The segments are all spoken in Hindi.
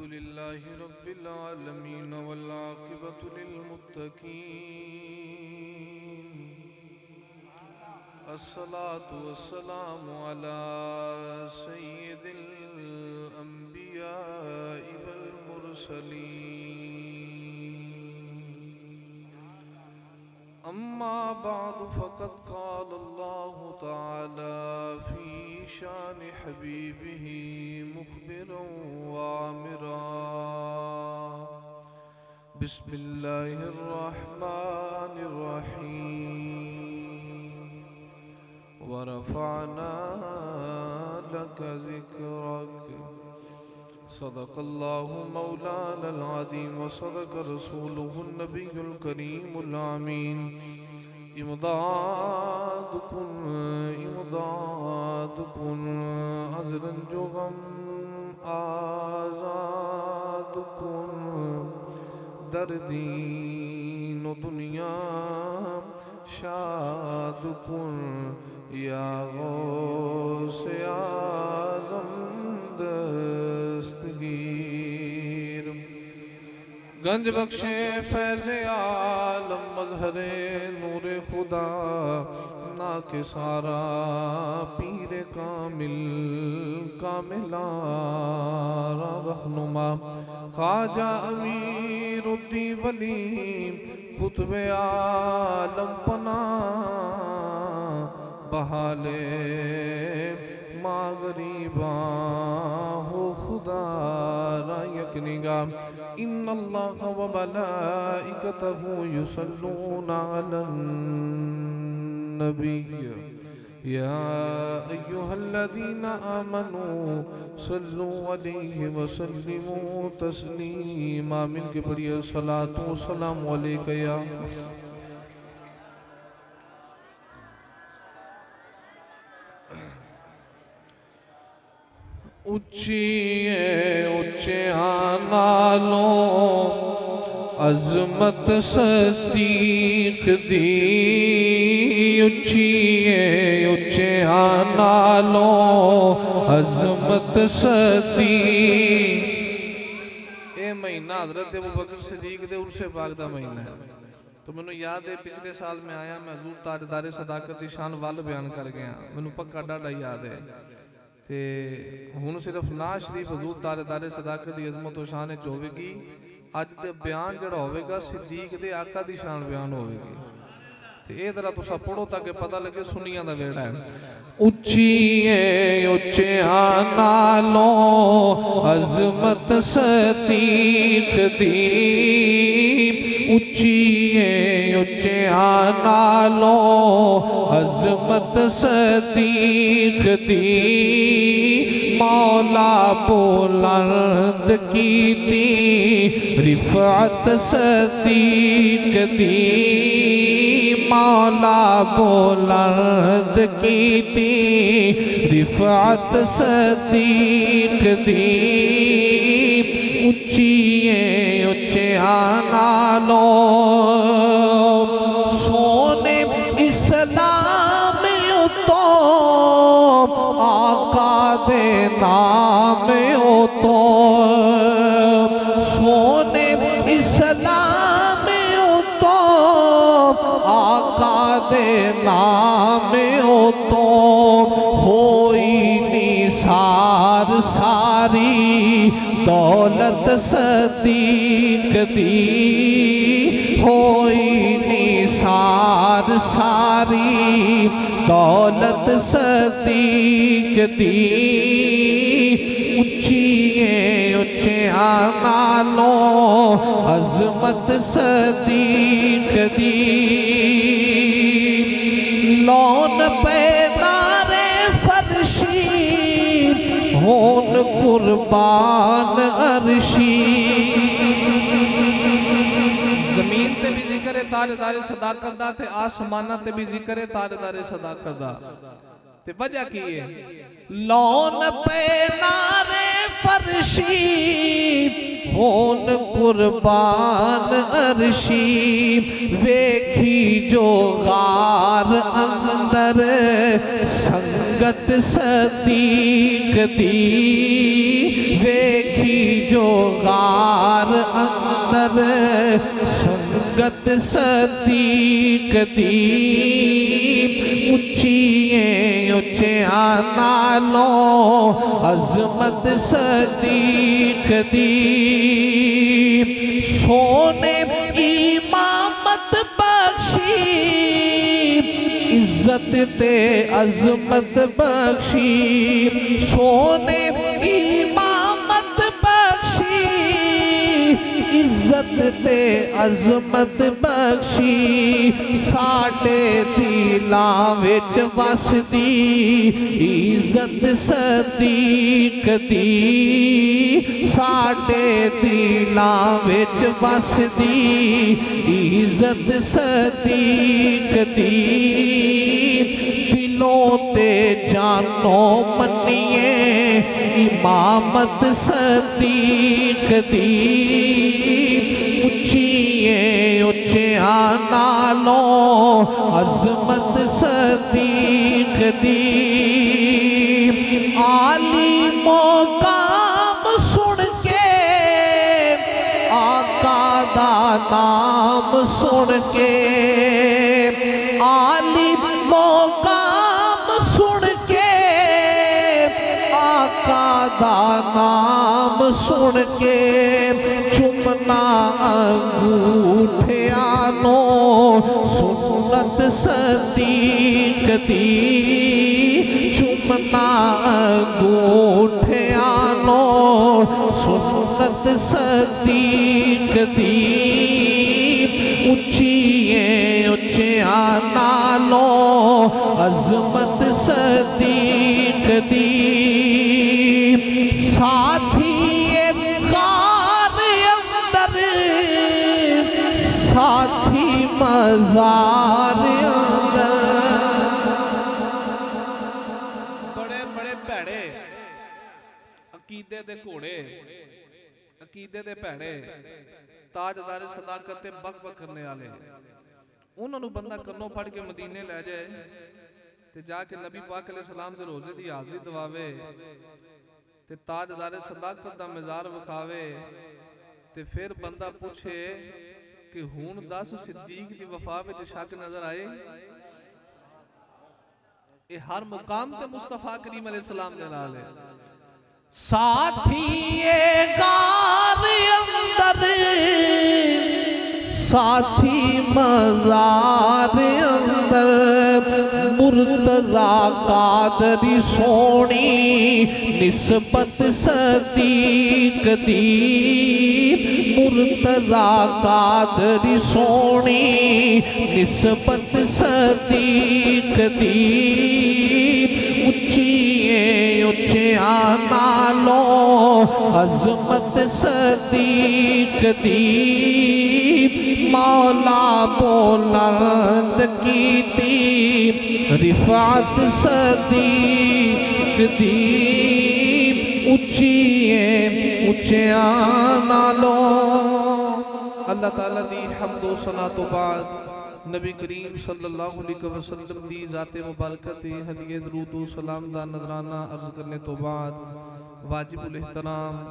अल्हम्दुलिल्लाहि रब्बिल आलमीन वल आक़िबतु लिल मुत्तक़ीन अस्सलातु वस्सलामु अला सय्यिदिल अंबियाइ वल मुरसलीन अम्मा बअद फ़क़द क़ाल अल्लाहु तआला फ़ी शान हबीबिही मुख़बिरन व आमिरा बिस्मिल्लाहिर रहमानिर रहीम व रफ़अना लक ज़िक्रक सदक़ल्लाहु मौलानल अज़ीम व सदक़ रसूलुहुन नबियुल करीमुल आमीन इमदाद कुन अज़रन जो गम आज़ाद कुन दर्दीन दुनिया शाद कुन या गौसे आज़म दस्तगीर गंज बख्शे फैज़ आलम मज़हरे नूरे खुदा ना के सारा पीर कामिल कामिलारा रहनुमा ख्वाजा अमीरुद्दी वली कुतुब आलम पना बहाले माँ गरीबा हो खुदा रायक निगाम इन्नल्लाह व मलाइकतहु युसल्लूना अलन नबी या अय्युहल्लज़ीना आमनू सल्लु अलैहि व सल्लिमू तस्लीमा मिलके पढ़िए सलातो सलाम अलैका या ऊंचिया नालों अज़मत सदीक़ दी ऊंचिया नालों अज़मत सदीक़ ये महीना हज़रत अबू बकर सिद्दीक़ दे उर्से पाक दा महीना है। तो मैनू याद है पिछले साल मैं आया मैं हज़ूर ताजदारे सदाकत दी शान वाल बयान कर गया मैनू पक्का डाढ़ा याद है। ते हुण सिर्फ ना शरीफ हजूर ताजदारे सदाकत दी अज़मत व शान च होवेगी। अज दे बयान जड़ा होवेगा सिद्दीक दे आका दी शान बयान होवेगी। ते ए जरा तुसा पढ़ो ताकि पता लगे सुनिया दा वेड़ा है। उच्चिया नालों अज़मत सदीक़ दी उच्चिया नालों अज़मत सदीक़ दी मौला बुलंद कीती रिफ़अत सदीक़ दी मौला बुलंद कीती रिफ़अत सदीक़ दी उच्चिया नालों सोने इस्लाम तो आका दे नाम तो सोने इस्लाम तो आका दे नाम तो होई निसार सारी दौलत सदीक़ दी होई निसार सारी दौलत सदीक़ दी उच्चिया नालों अज़मत सदीक़ दी लौन पे नारे फरशी होन कुर्बान अरशी ज़मीन ते भी जिक्र है ताजदारे सदाकत दा ते आसमाना ते भी जिक्र है ताजदारे सदाकत दा ते वजह की है लौन पे नारे फरशी होन कुर्बान अरशी वेखी जो गार अंदर संगत सदीक़ दी वेखी जो यार अंदर संगत सदीक दी उच्चिए उच्चिया नालों अजमत सदीक दी सोने इमामत बख्शी इज्जत ते अजमत बख्शी सोने इमामत बख्शी इज्जत ते अजमत बख्शी साडे दिलां विच वसदी इज्जत सदीक दी साडे दिलां विच वसदी इज्जत सदीक दी दिलों ते जानों मन्निए इमामत सदीक दी उच्चिए उच्चिया नालों अजमत सदीक दी आली मुकाम सुन के आका दा नाम सुन के आली मुकाम सुन के आका दा नाम सुन के चुमना अंगूठिया नो सुन्नत सदीक दी चुमना अंगूठिया नो सुन्नत सदीक दी उच्चिए उच्चिया नालों अजमत सदीक दी साथी साथी मजार अंदर बड़े बड़े भैड़े अकीदे दे घोड़े अकीदे दे भैड़े ताजदार सदाकत ते बक बक करने वाले उन्होंने बंदा कन्नों फड़ के मदीने ले जाए ते जाके नबी पाक अलैहि सलाम दे रोजे दी हाजरी दवावे ते ताजदार सदाकत दा मजार विखावे ते फिर बंदा पूछे कि हुण दस सिद्दीक दी वफा विच शक नजर आए ये हर मुकाम ते मुस्तफा करीम अलैहिस्सलाम दे नाल है साथी गार अंदर साथी मजार अंदर मुर्तजा कादरी सोनी निस्बत सदीक दी मुर्तजा कादरी सोनी निस्बत सदीक दी उच्चिए उच्चिया नालों अजमत सदीक दी मौला बुलंद कीती रिफात सदीक दी उच्चिए उच्चिया नालों अल्लाह ताला दी हम्दो सना तो बाद नबी करीम सल्लल्लाहु अलैहि वसल्लम दी ज़ाते मुबारकत हदिये दरूद व सलाम दा नजराना अर्ज करने तो बाद वाजिबुल एहतराम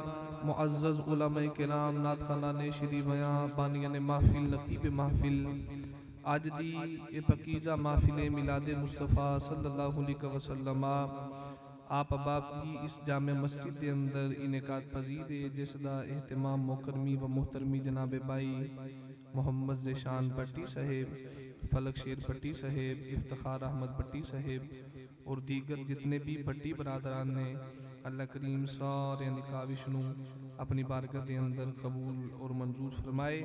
मुअज़्ज़ज़ उलमाए किराम नात खानाने श्री बयां बानियान महफिल नकीब महफिल आज दी ये पकीज़ा महफिल मिलाद मुस्तफ़ा सल्लल्लाहु अलैहि वसल्लम आप अबाब की इस जामे मस्जिद के अंदर इनेकाद पजीर है जिसदा एहतमाम मोकरमी व मोहतरमी जनाब बाई मोहम्मद ज़ेशान भट्टी साहेब फलक शेर भट्टी साहेब इफ्तिखार अहमद भट्टी साहेब और दीगर जितने भी भट्टी बरादरान ने अल्लाह करीम सारे निकाविश नू अपनी बारगाह के अंदर कबूल और मंजूर फरमाए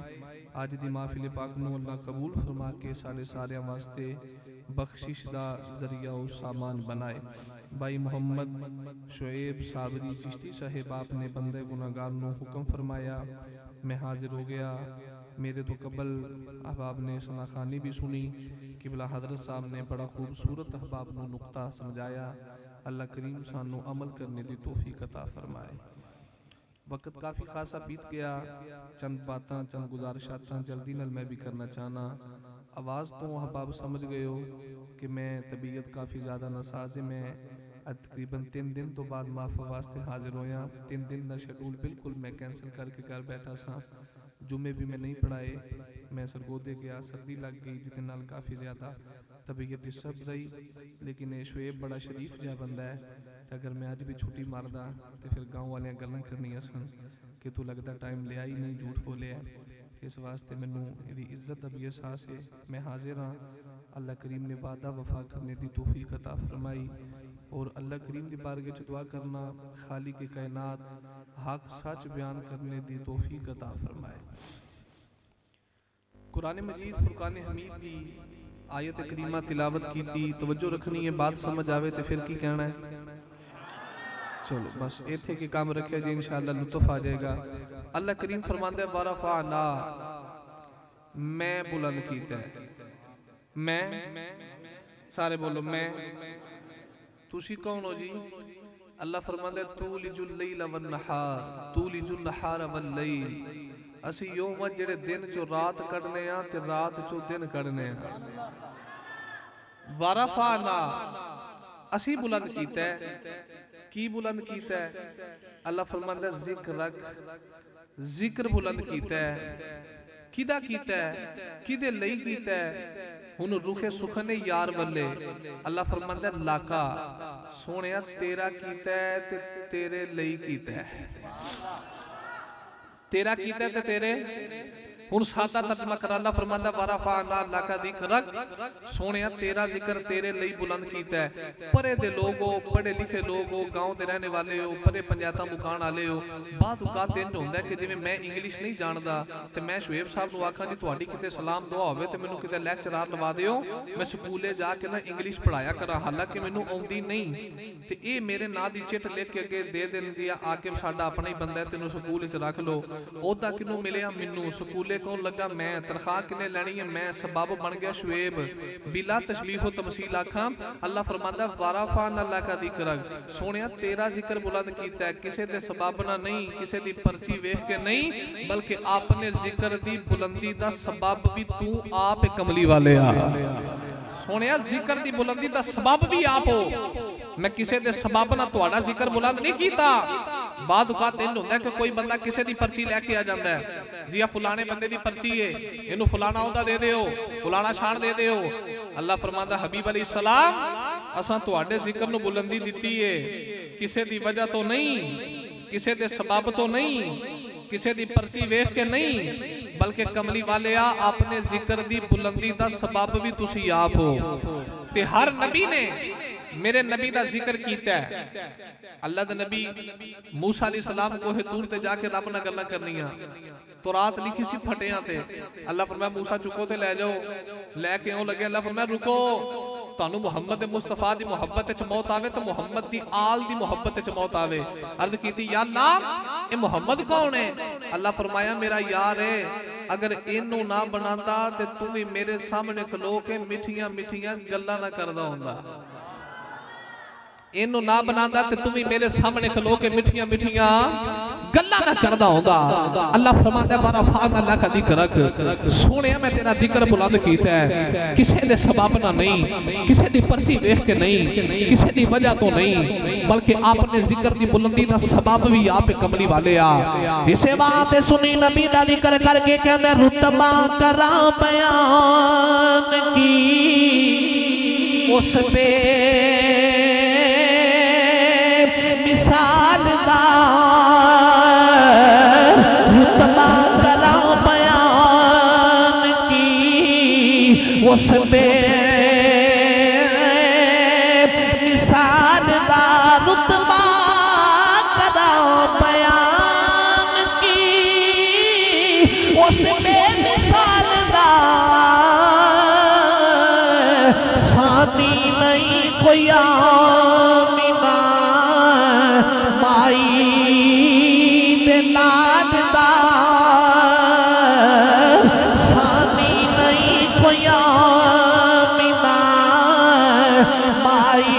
आज दी महफिल पाक नू अल्लाह कबूल फरमा के सारे सारे वास्ते बख्शिश दा जरिया और सामान बनाए भाई मोहम्मद शुएब साबरी चिश्ती साहेब आपने बंदे गुनाहगार नू हुक्म फरमाया मैं हाजिर हो गया मेरे तो कबल अहबाब ने सनाखानी भी सुनी किबला हजरत साहब ने बड़ा खूबसूरत अहबाब नू नुक्ता समझाया अल्लाह करीम सानू अमल करने की तौफीक अता फरमाए वक्त काफ़ी खासा बीत गया चंद बातां चंद गुजारिशातां जल्दी नाल मैं भी करना चाहना आवाज़ तो अहबाब समझ गए हो कि मैं तबीयत काफ़ी ज़्यादा नासाज है मैं तकरीबन 3 दिन तो बाद माफ़ वास्ते हाजिर होया। 3 दिन का शेड्यूल बिल्कुल मैं कैंसिल करके घर बैठा सा। जुमे भी मैं नहीं पढ़ाए, मैं सरगोदे गया, सर्दी लग गई जितने नाल काफ़ी ज़्यादा तबीयत डिस्टर्ब रही। लेकिन ये शुएब बड़ा शरीफ जहा बंदा है, तो अगर मैं अज भी छुट्टी मारदा तो फिर गाँव वाले गल्लां करनियां सन कि तू लगता टाइम लिया ही नहीं, झूठ बोलिया। इस वास्ते मैनू इहदी इज्जत का भी एहसास है। मैं हाजिर हाँ। अल्लाह करीम ने वादा वफा करने की तौफीक अता फरमाई और अल्लाह करीम की बारगाह च दुआ करना खालिक के कायनात हक सच बयान करने की तौफीक अता फरमाए। कुरान मजीद फुरकान हमीद की आयत करीमा तिलावत की थी, तवज्जो रखनी है, बात समझ आवे तो फिर की कहना है। चलो बस इत्थे के काम रखे जी, इंशाअल्लाह लुत्फ आ जाएगा। अल्लाह करीम फरमांदा है वरफअना, मैं बुलंद कीता है। मैं सारे बोलो मैं। तुसी कौन हो जी? अल्लाह फरमांदा है तूलिजुल लैल वन नहार, तूलिजुल नहार वल लैल। असी योम जेड़े दिन चो रात कढने आ ते रात चो दिन कढने आ। वरफअना असी बुलंद कीता है। की बुलंद कीता है? अल्लाह फरमांदा है जिक्र, जिक्र बुलंद कीता है। किदा कीता है? किदे लई कीता है? हुन रुखे सुखने यार वल्ले अल्लाह फरमांदा है लाका सोहणिया तेरा कीता है ते तेरे लई कीता है। तेरा कीता है ते तेरे। हुन सादा तर्जमा कर अल्लाह फरमांदा वरफअना लका जिक्रक, सोहणिया तेरा जिक्र तेरे लई बुलंद कीता है। परे दे लोग हो, पढ़े लिखे लोग हो, गांव दे रहने वाले हो, परे पंजायतां मुकान वाले हो, बाद औकात इंज हुंदा है कि जिवें मैं इंग्लिश नहीं जानदा ते मैं शुएब साहब नूं आखां जी तुहाडी किते सलाम दुआ होवे ते मैनूं किते लेक्चरार लवा दिओ, मैं स्कूले जाके ना इंग्लिश पढ़ाया करा, हालांकि मैनूं आउंदी नहीं। ते ये मेरे नां दी चिट लिख के अगे दे दिंदी आ, आके साडा अपना ही बंदा है, तैनूं स्कूल च रख लो। ओहदा किनूं मिलिया? मैनूं। स्कूले कौन लगा? मैं। तनख्वाह किने लैनी है? मैं। सबब बन गया शुएब। बिला तशबीह व तमसील आखां अल्लाह फरमांदा वरफअना लका जिक्रक, सोहणिया तेरा जिक्र बुलंद कीता है। किसे दे सबब ना नहीं, किसे दी पर्ची वेख के नहीं, बल्कि अपने जिक्र दी बुलंदी दा सबब भी तू आप कमली वाले आ। सोहणिया जिक्र दी बुलंदी दा सबब भी आप हो। मैं किसे दे सबब ना तुहाडा जिक्र बुलंद नहीं कीता। बाद औकात इंज हुंदा है कि कोई बंदा किसे दी पर्ची लैके आ जांदा है जी, आ फलाने बंदे दी पर्ची है, इनू फलाना ओहदा दे दिओ, फलाना शान दे दिओ। अल्लाह फरमांदा हबीब अलैहि सलाम असां तुहाडे जिक्र नूं बुलंदी दित्ती है, किसे दी वजह तो नहीं, किसे दे सबब तो नहीं, किसे दी पर्ची वेख के नहीं, बल्कि कमली वाले आ अपने जिक्र दी बुलंदी दा सबब भी तुसी आप हो। ते हर नबी ने मेरे नबी दा जिक्र कीता है। अल्लाह दे नबी मूसा अलैहि सलाम को तूर ते जाके रब नाल गल्लां करनियां, तो रात लिखी सी फटियां ते अल्लाह फरमाया मूसा चुको ते ले जाओ। लैके आउं लगे, अल्लाह फरमाया रुको, तानू मुहम्मद मुस्तफा दी मोहब्बत च मौत आवे तो मुहम्मद दी आल दी मोहब्बत च मौत आवे। अर्ज कीती या अल्लाह ए मुहम्मद कौन है? अल्लाह फरमाया मेरा यार है, अगर इनू ना बनांदा ते तू भी मेरे सामने खलो के मिठियां मिठियां गल्लां ना करदा हुंदा। इनू ना बनांदा ते तू भी मेरे सामने खलो के मिठियां मिठियां गल्लां ना करदा हुंदा। अल्लाह फरमांदा वरफअना लका जिक्रक, सोहणिया मैं तेरा जिक्र बुलंद कीता है। किसे दे सबब ना नहीं, किसे दी पर्ची वेख के नहीं, किसे दी वजह तो नहीं, बल्कि आपने जिक्र दी बुलंदी दा सबब भी आप कमली वाले आ। इसे बात सुनी नबी दा जिक्र करके कहंदे रुतबा करा बयान की उस पे मिसाल दा, रुतबा करा बयान की उस पे मिसाल दा, रुतबा करा बयान की उस पे मिसाल दा, सानी नहीं कोई आमिना माई दे लाल दा, सानी नहीं कोई आमिना माई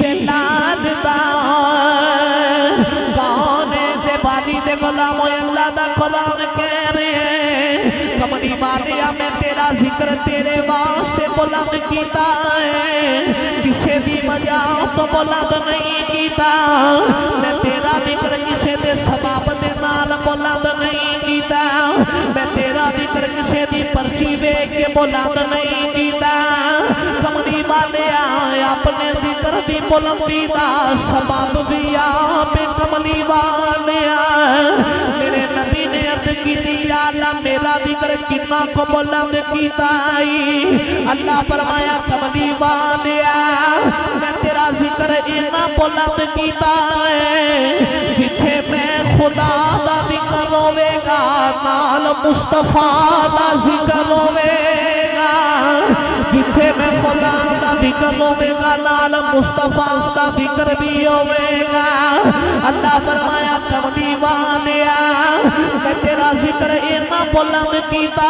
दे लाल दा। गाने दे वाली दे गुलाम अल्लाह दा कुरान कह रहे हैं कमली वाले मैं तेरा जिक्र तेरे वास्ते बुलंद कीता है किसे दी मजाक तो बुलंद नहीं कीता मैं तेरा जिक्र किसे दे सबब दे नाल बुलंद नहीं कीता मैं तेरा जिक्र किसे दी पर्ची वेच के बुलंद नहीं कीता कमली वाले अपने जिक्र दी बुलंदी दा सबब भी आप कमली वाले मेरे नबी ने अर्ज की अल्लाह मेरा जिक्र कितना को बुलंद कीता अल्लाह फरमाया कमली वाले मैं तेरा जिक्र इतना बुलंद कीता है जिथे मैं खुदा दा जिक्र होवेगा नाल मुस्तफा दा जिक्र होवेगा जिथे मैं खुदा दा जिक्र होवेगा नाल मुस्तफा दा जिक्र भी होवेगा अल्लाह फरमाया कमली वाले मैं तेरा जिक्र इतना बुलंद कीता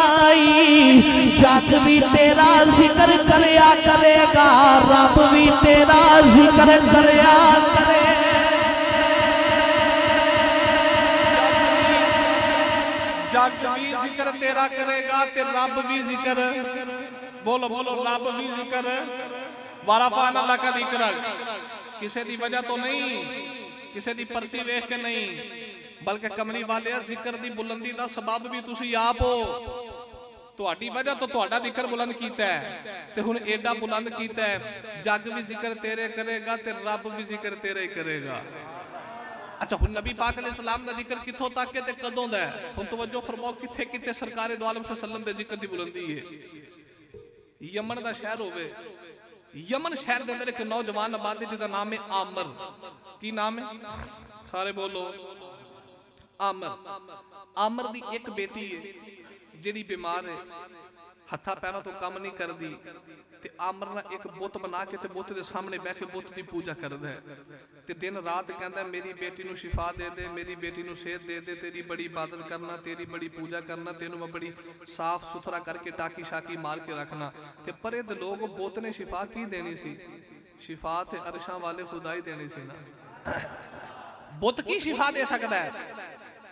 जग भी तेरा जिक्र करया करेगा रब भी तेरा जिक्र करया करे जग भी जिक्र तेरा करेगा ते रब भी जिक्र बोलो बोलो रब भी जिक्र वाराफान अल्लाह का जिक्र किसी दी वजह तो नहीं किसी दी पर्ची वेख के नहीं बल्कि कमली वाले जिक्र दी बुलंदी दा सबब भी तुसी आप हो तुहाडी वजह तो तुहाडा जिक्र बुलंद कीता है ते हुण एडा बुलंद कीता है जग भी जिक्र तेरे करेगा ते रब भी जिक्र तेरे ही करेगा अच्छा हुण नबी पाक अलैहि सलाम दा जिक्र किथों तक है ते कदों दा है हुण तवज्जो फरमाओ किथे किथे सरकार दो आलम सल्लल्लाहु अलैहि वसल्लम दे जिक्र दी बुलंदी है यमन दा शहर होवे यमन शहर दे अंदर एक नौजवान आबादी जिसका नाम है आमर की नाम है सारे बोलो आमर आमर दी एक बेटी है जिहड़ी बीमार है हथा पैरों तो काम नहीं करती ते आमर ना एक बुत बना के ते बुत दे सामने बैठ के बुत दी पूजा करदा है ते दिन रात कहंदा मेरी बेटी नु शिफा दे दे मेरी बेटी नु सेहत दे दे तेरी बड़ी इबादत करना तेरी बड़ी पूजा करना तेनू मैं बड़ी साफ सुथरा करके टाकी शाकी मार के रखना ते परे दे लोग बुत ने शिफा की देनी सी शिफा ते अरशां वाले खुदा ही देनी सी ना बुत की शिफा दे सकदा है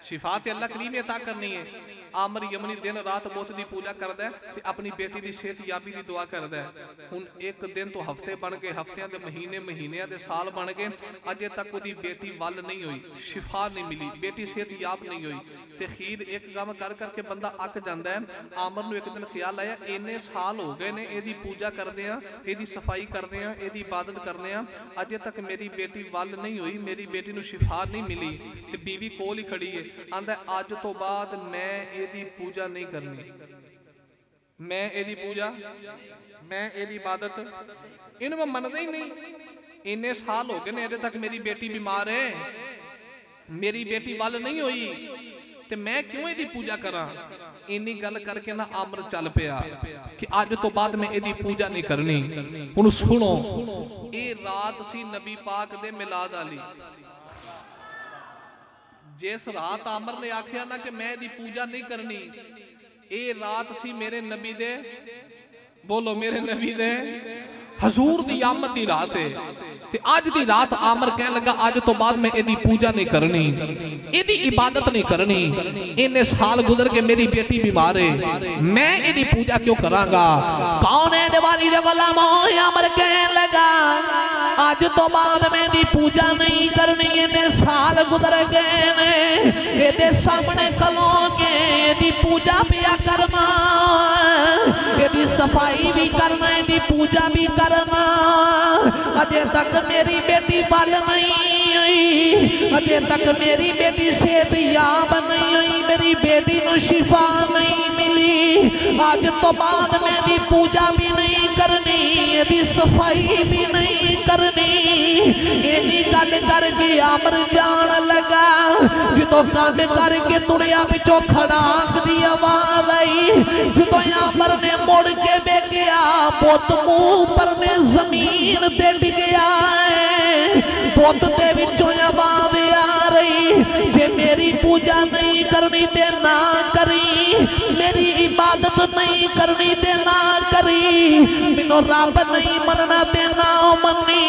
शिफा ते अल्लाह करीम ने अता करनी है आमर यमनी दिन रात बुत दी पूजा करदा है ते अपनी बेटी दी सेहत याबी दी दुआ करदा है हुण एक दिन तो हफ्ते बन गए हफ्तियां दे महीने महीनियां दे साल बन गए अजे तक ओदी बेटी वल नहीं हुई शिफा नहीं मिली बेटी सेहत याब नहीं हुई ते खीर एक काम कर करके बंदा अक जांदा है आमर नूं एक दिन ख्याल आया इन्ने साल हो गए ने एदी पूजा करदे आ एदी सफाई करदे आ एदी इबादत करदे आ अजे तक मेरी बेटी वल नहीं हुई मेरी बेटी नूं शिफा नहीं मिली ते बीवी कोल ही खड़ी है आंदा अज तो बाद मैं एदी पूजा नहीं करनी मैं एदी पूजा मैं एदी इबादत इन्हू मैं मनदा ही नहीं इन्ने साल हो गए ने अजे तक मेरी बेटी बीमार है मेरी बेटी वल नहीं हुई ते मैं क्यों एदी पूजा करा इन्नी गल करके ना आमर चल पिया कि अज तो बाद मैं एदी पूजा नहीं करनी हुण सुनो ये रात सी नबी पाक दे मिलाद वाली जिस रात आमर ने आखिया ना कि मैं दी पूजा नहीं करनी ये रात सी मेरे नबी दे बोलो मेरे नबी दे हजूर दी आमद दी रात है ते आज दी रात आमर कह लगा आज तो बाद मैं एदी पूजा नहीं करनी एदी इबादत नहीं करनी इन्ने साल गुजर के मेरी बेटी बीमार है मैं एदी पूजा क्यों करांगा कौन है दिवाली दे गुलाम आमर कह लगा आज तो बाद मैं दी पूजा नहीं करनी इन्ने साल गुजर गए ने एदे सामने खलोगे एदी पूजा भी करना एदी सफाई भी करना एदी पूजा भी करना अजे तक मेरी बेटी बल नहीं हुई अजे तक मेरी बेटी सेहत याब नहीं हुई मेरी बेटी को शिफा नहीं मिली आज तो बाद में दी पूजा भी नहीं करनी एदी सफाई भी नहीं करनी इन्नी गल करके आमर जान लगा जो कंध करके तुड़िया पिछों खड़ाक दी आवाज आई जो आमर ने मुड़ के बेगिया पुत मुंह पर ने जमीन ते डिगया पुत दे विचों आवाज आ रही जे मेरी पूजा नहीं करनी ते ना करी मेरी इबादत इबादत नहीं करनी ते ना करी, मैनू रब नहीं मनना ते ना मनी।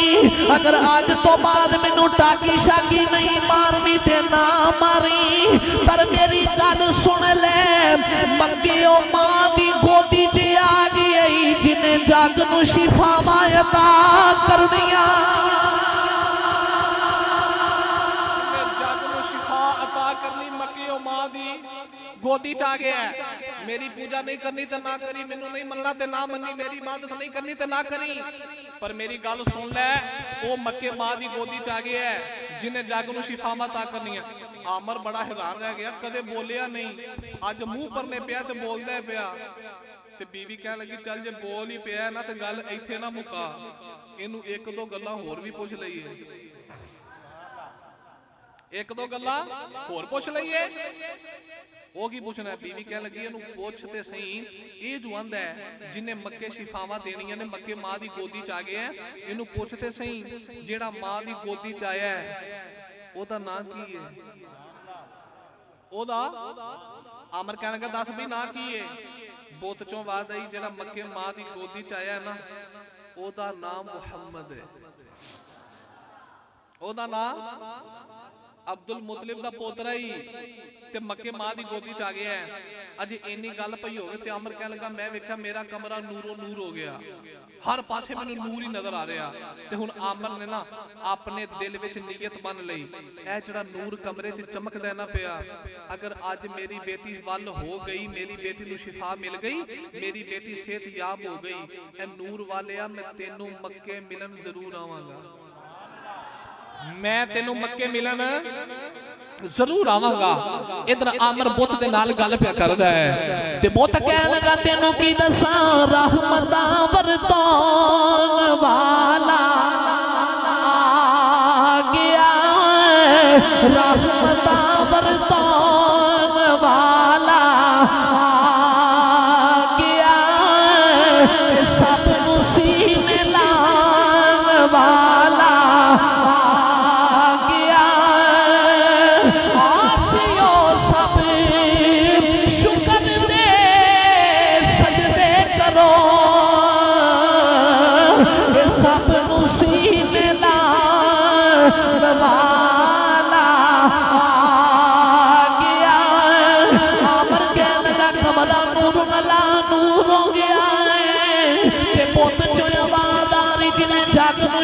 अगर आज तो बाद मैनू टाकी शाकी नहीं मारनी ते ना मारी, पर मेरी गल सुन ले, मक्के ओ मां दी गोदी च आ गई जिन्हें जग नू शिफावां अता करनियां। गोदी च आ गया है। मेरी पूजा नहीं करनी तो ना करी, मैनू नहीं मनना ते ना मनी, मेरी इबादत नहीं करनी ते ना करी, पर मेरी गल सुन ले, वो मक्के मां दी गोदी च आ गया है जिन्हें जग नू शिफावां अता करनी है। आमर बड़ा हैरान रह गया, कदे बोलिया नहीं, अज मुंह भरने पिया ते बोलदा पिया। ते बीवी कह लगी चल जे बोल ही पिया ना ते गल इत्थे ना मुका, इनू एक दो गल्लां होर भी पुछ लईए, एक दो गल्लां होर पुछ लईए। वो की पूछना है? बीवी कह लगी इनू पुछ ते सही, ये जो आंदा है जिन्हें मक्के शिफावां देनियां ने, मक्के मां दी गोदी च आ गया है, इनू पुछ ते सही जेड़ा मां दी गोदी च आया है ओदा नाम की है? ओदा आमर कह लगा दस भी ना की है? बुत चों बात आई जेड़ा मक्के मां दी गोदी च आया है ना, ओदा नाम मुहम्मद है। ओदा नाम अब्दुल मुतलिब दा पोतरा ही ते मक्के मां दी गोदी च आ गया है। अजे इन्नी गल पई होवे ते अमर कह लगा मैं वेख्या मेरा कमरा नूरो नूर हो गया, हर पासे मैनू नूर ही नजर आ रहा। ते हुण आमर ने ना अपने दिल विच नीयत बन लई, ऐ जेड़ा नूर कमरे च चमकदा ना पिया, अगर अज मेरी बेटी वल हो गई, मेरी बेटी नू शिफा मिल गई, मेरी बेटी सेहतयाब हो गई, ऐ नूर वालिया मैं तेनू मक्के मिलन जरूर आवांगा, मैं तेनू मक्के मिलन जरूर आवांगा। इधर आमर बुत दे नाल गल पिया करदा है ते बुत कह लगा तेनू की दसां, रहमतां वरतौन वाला आ गया, रहमतां वरतौन वाला आ गया, सब नू सीने लान वाला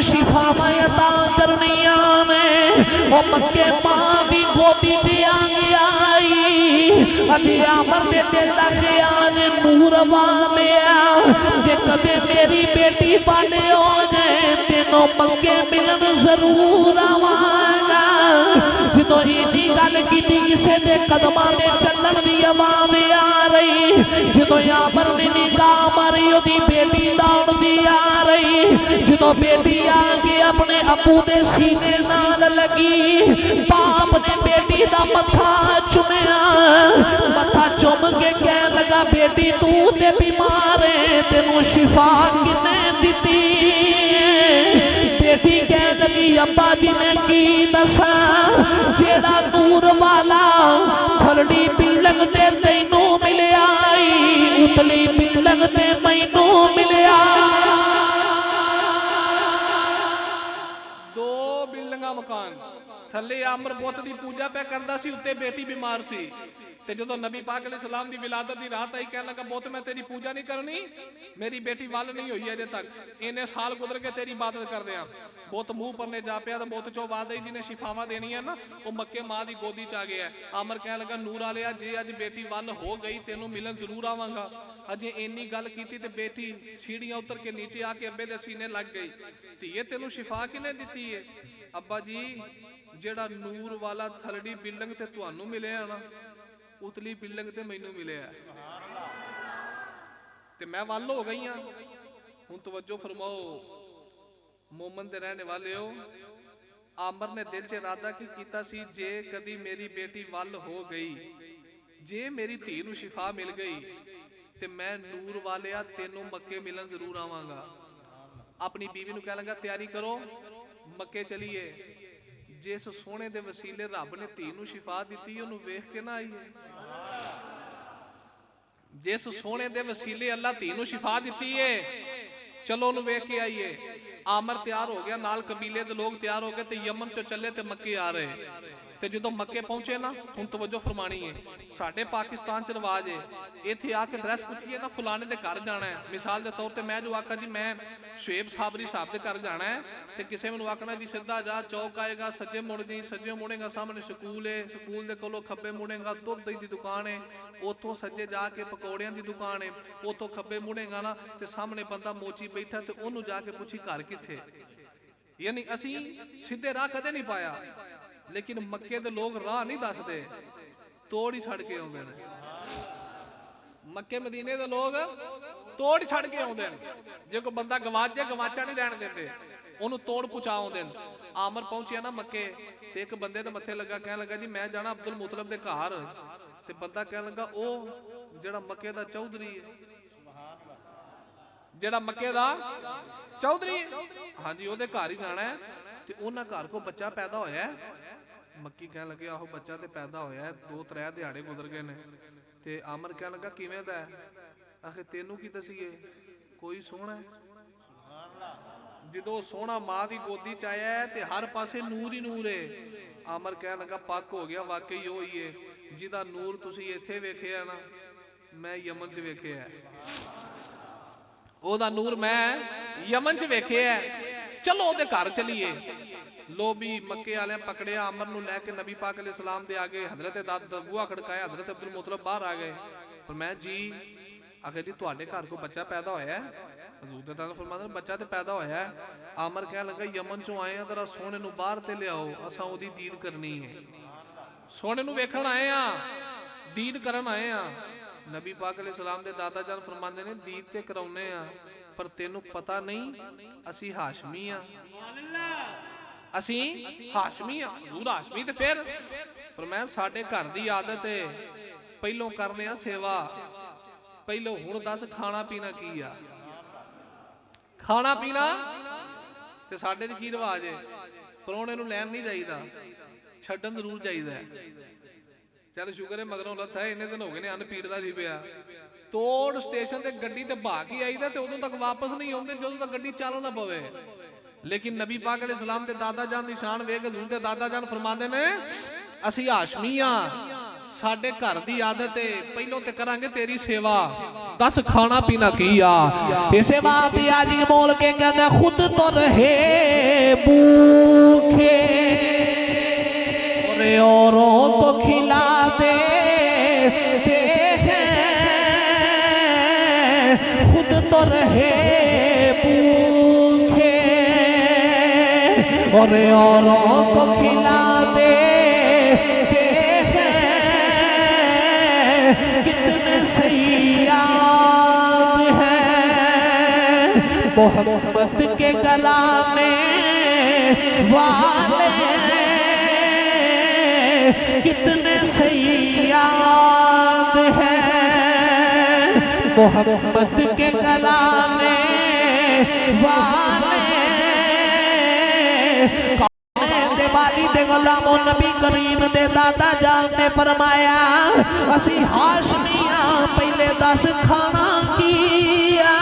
शिफावां अता करनियां ने। ओ मक्के मां दी गोदी च आ गया, अजे आमर दे दिल दा ख्याल नूर वालिया, जे कदे मेरी बेटी वाले हो जाए तेनों मक्के मिलन जरूर आवांगा। जदों इन्नी गल कीती किसे दे कदमां दे चलण दी आवाज़ आ रही, जदों आमर ने निगाह मारी ओदी बेटी दौड़दी आ रही, जदों बेटी आ के अपने अबू दे सीने नाल लगी, बाप ने बेटी दा मथा चुमिया, मथा चुम के कह लगा बेटी तू ते बीमार है, तेनू शिफा किने दिती? बेटी कह लगी अब्बा जी मैं की दसा, जेड़ा नूर वाला खलड़ी पिलंग ते तैनू मिलिया, उतली पिलंग ते मैनू मिलिया। दो बिल्डिंगा मकान थले आमर बुत दी पूजा पे करदा सी, उत्ते बेटी बीमार सी, ते जदों नबी पाक अलैहिस्सलाम दी विलादत दी रात आई कह लगा बुत मैं तेरी पूजा नहीं करनी, मेरी बेटी वल नहीं हुई अजे तक, इन्ने साल गुजर के तेरी इबादत करदे आ। बुत मुंह परने जा पिया ते बुत चों बाद आई जिन्हें शिफावां देनियां ना वो मक्के मां दी गोदी च आ गया। आमर कह लगा नूर वालिया जे अज बेटी वल हो गई तेनू मिलन जरूर आवांगा। अजे इन्नी गल कीती ते बेटी सीढ़ियां उतर के नीचे आके अब्बे दे सीने लग गई। धीए तेनू शिफा किने दिती है? अब्बा जी जेड़ा नूर वाला थलड़ी बिल्डिंग ते तुहानू मिले ना, उतली बिल्डिंग ते मैनू मिले ते मैं वल हो गई हां। हुण तवज्जो फरमाओ मोमन दे रहने वाले हो, आमर ने दिल च इरादा की कीता सी जे कदी मेरी बेटी वल हो गई, जे मेरी धी नू शिफा मिल गई ते मैं नूर वालिया तेनू मक्के मिलन जरूर आवांगा। अपनी बीवी नू कह लगा तैयारी करो मक्के चलीए। जिस सोने दे वसीले रब ने धी नू शिफा दी ओनू वेख के ना आईए। जिस सोने दे वसीले अल्लाह धी नूं शिफा दित्ती है, चलो ਉਹਨੂੰ ਵੇਖ के आइए। आमर तैयार हो गया, नाल कबीले दे लोग तैयार हो गए ते यमन चो चले ते मक्के आ रहे। ते जो मक्के पहुंचे ना, हुण तवज्जो फरमानी है, साडे पाकिस्तान च रिवाज है इत्थे आके ड्रैस पुछिए ना फलाने दे घर जाना है। मिसाल के तौर पर मैं जो आखा जी मैं शुएब साबरी साहब के घर जाना है, तो किसी मैनू आखना जी सीधा जा, चौक आएगा, सज्जे मुड़ जी, सज्जे मुड़ेगा सामने स्कूल है, स्कूल के कोलों खब्बे मुड़ेगा दुध दी दुकान है, उतों सज्जे जाके पकौड़ियां की दुकान है, उतों खब्बे मुड़ेगा ना तो सामने बंदा मोची बैठा, तो उन्होंने जाके पुछी घर किथे। यानी असी सीधे राह कदे नहीं पाया, लेकिन मक्के दे लोग राह नहीं दसदे, तोड़ ही छड़ के आउंदे ने। मक्के मदीने दे लोग तोड़ छड़ के आउंदे ने। जे कोई बंदा गवाच जाए, गवाचा नहीं रहन देंदे, ओनू तोड़ पुचा आउंदे ने। आमर पहुंचिया ना मक्के, ते एक बंदे दे मत्थे लगा, कहन लगा जी मैं जाना अब्दुल मुतलब दे घर। ते बंदा कहन लगा ओ जेड़ा मक्के दा चौधरी है, जेड़ा मक्के दा चौधरी है, हाँ जी ओदे घर ही जाना है। ते उन्हां घर को बच्चा पैदा होया है। मक्की कहन लगे आहो बच्चा ते पैदा होया है, 2-3 दिहाड़े गुजर गए ने। ते आमर कहन लगा किवें दा है? आखे तेनू की दसीए, कोई सोहना है। जो सोहना मां की गोदी च आया है ते हर पासे नूर ही नूर है। आमर कहन लगा पक हो गया, वाकई ओ ही है जिदा नूर तुसी इत्थे वेखिया ना, मैं यमन च वेखिया है। ओदा नूर मैं यमन च वेखिया है। चलो ओदे घर चलीए। लो भी मक्के वाले पकड़िया, अमर नूं लैके नबी पाक अलैहि सलाम दे आगे हजरत दादा बूहा खड़काया, हजरत अब्दुल मुतलब बाहर आ गए। पर मैं जी आखिर जी तुहाडे घर को बच्चा पैदा होया है? हजूर दे ताला फरमांदे बच्चा ते पैदा होया है। आमर कह लगा यमन चों आए हैं, जरा सोने नूं बाहर ते लियाओ, असां ओदी दीद करनी है। सोने नूं वेखण आए आ, दीद करन आए आ। नबी पाक अलैहि सलाम दे दादा जान फरमांदे ने दीद ते कराउने आ, पर तेनू पता नहीं असी हाशमी आ, असी हाशमी आ। हजूर हाशमी ते फिर मैं साडे घर दी आदत है पहलों करने आ सेवा, पहलों हुण दस खाना पीना की आ। खाना पीना ते साडे च की रिवाज है, परौणे नूं लैन नहीं जाईदा, छड्डन जरूर जाईदा है। चल शुक्र है मगरों लथ है, इन्ने दिन हो गए ने अन्न पीड़दा सी पिया। तोड़ स्टेशन ते गड्डी ते भा के आईदा ते उदों तक वापस नहीं आउंदे जदों तक गड्डी चल ना पवे। लेकिन नबी पाक अलैहि सलाम दे दादा जान दी शान वेख हजूर दे दादा जान फरमांदे ने असी हाशमी आ, साडे घर दी आदत है पहलों ते करांगे तेरी सेवा, दस खाना पीना की आ। इसे बात आज बोल के कहंदा खुद तो रहे भूखे और औरों को खिला दे, खुद तो रहे भूखे और औरों को खिला दे। कितने सही याद है मोहब्बत के गलाने वाले, कितने सही याद है मोहब्बत के गलाने वाले। दिवाली दे गुलामों नबी करीम दे दादा जान ने फरमाया असी हाशमिया पहले दस खाना किया,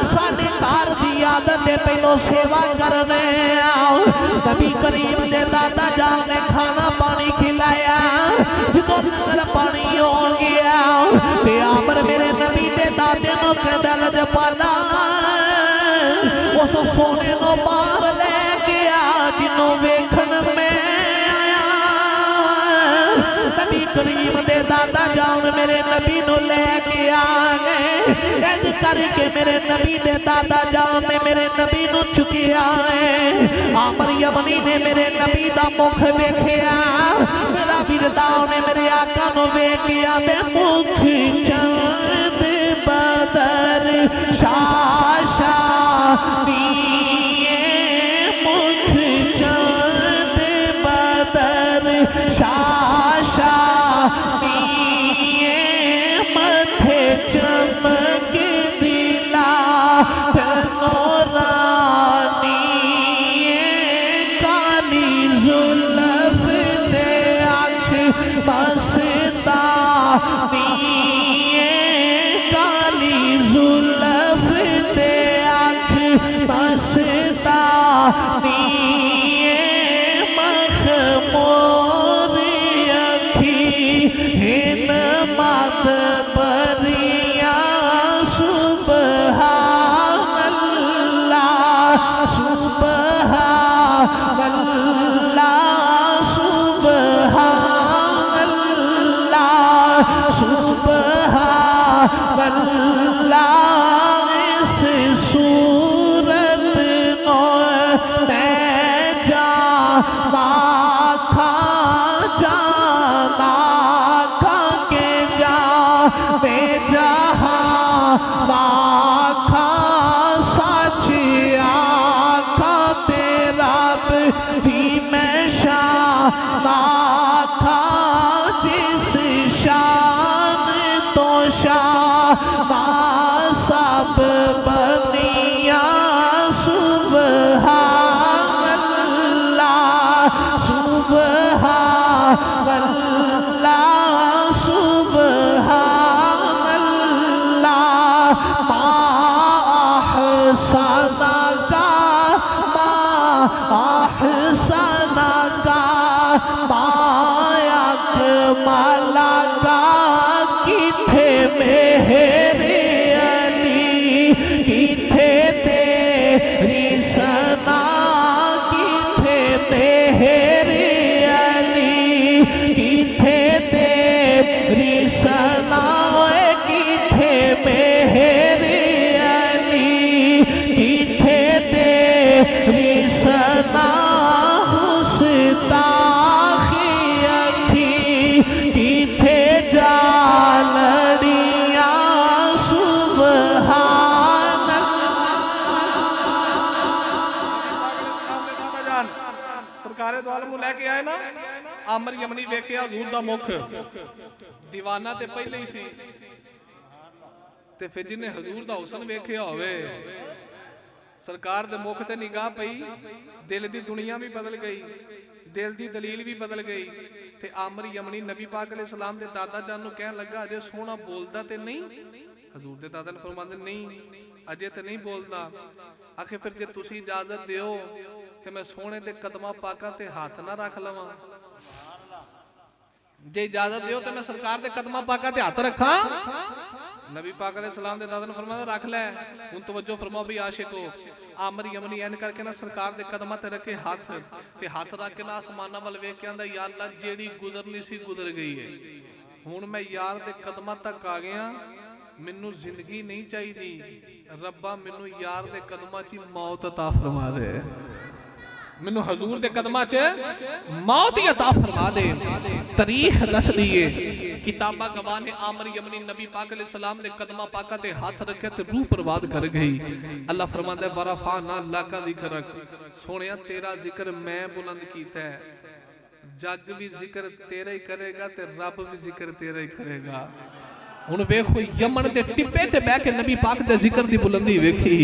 साडे घर दी आदत है पहलो सेवा करने आओ। नबी करीम दे दादा जान ने खाना पानी खिलाया, जो लंगर पानी हो गया ते आमर मेरे नबी दे दादे नो कहंदा लजपाला उस सोने नो बाहर ले गया जिन्हों वेखन में आया। नबी करीम दे दादा जान मेरे नबी नु लेके आ गए, इंज करके मेरे नबी दे दादा जान ने मेरे नबी नु चुकिया है। आमर यमनी ने मेरे नबी दा मुख वेखिया, मेरा विरदा ने मेरे आका नु वेखिया ते मुख चंद बदर शाशा मुख चंद बदर शाशा मथे चमक दिला रानी काली जुल्फ दे आँख मस्ता मखमूर अखी हिन मत बरिया सुबहान अल्लाह सुबहान अल्लाह सुबहान अल्लाह सुबहान अल्लाह इस सूरत नो मैं जाना खा के जा बेजहां खा सच आखा तेरा भी मैं शाना खा जिस शान तो शाना सब बनिया सुबहान अल्लाह सुबहान अल्लाह सुबहान अल्लाह माहसना का माया कमाला का किथे मेरे अली किथे तेरी सना किथे मेरे अली किथे तेरी सना किथे मेरे अली किथे तेरी सना हुस्ताखी अखी किथे जालड़िया सुबहान सरकारे दौल मुँह लैके आए ना आमर यमनी वेखे हजूर दा मुख दीवाना ते पहले ही सी ते फिर जिन्हें हजूर दा हुसन वेखिया होवे सरकार दे मुख ते निगाह पई दिल दी दुनिया भी बदल गई दिल दी दलील भी बदल गई ते आमर यमनी नबी पाक अलैहि सलाम दे दादा जान नूं कहन लगा अजे सोहना बोलदा ते नहीं हजूर दे दादा ने फरमांदे नहीं अजे ते नहीं बोलदा आखे फिर जे तुसी इजाजत दिओ ते मैं सोहने दे कदमां पाकां ते हाथ ना रख लवां जे इजाजत दिओ ते मैं सरकार दे कदमां पाकां ते हाथ रखां नबी पाक अलैहि सलाम दे दादा ने फरमाया रख ले हुन तवज्जो फरमाओ भी आशिको आमर यमनी एन करके ना सरकार दे कदमां ते रखे हाथ ते हाथ रख के ना आसमानां वल वेख के आंदा या अल्लाह जेड़ी गुजरनी सी गुजर गई है हुन मैं यार दे कदमां तक आ गया मैनू जिंदगी नहीं चाहिदी रब्बा मैनू यार दे कदमां च मौत अता फरमा दे मैनू हजूर दे कदमां च मौत ही अता फरमा दे तारीख दस दिए किताबा गवाह ने आमर यमनी नबी पाक अलैहि सलाम दे कदमां पाका ते हाथ रखे ते रूह बर्बाद कर गई अल्लाह फरमांदा है वरफाना लका जिक्रक सोनिया तेरा जिक्र मैं बुलंद कीता है जग भी जिक्र तेरा ही करेगा ते रब भी जिक्र तेरा ही करेगा हुन वेखो यमन दे टिब्बे ते बैठ के नबी पाक दे जिक्र दी बुलंदी वेखी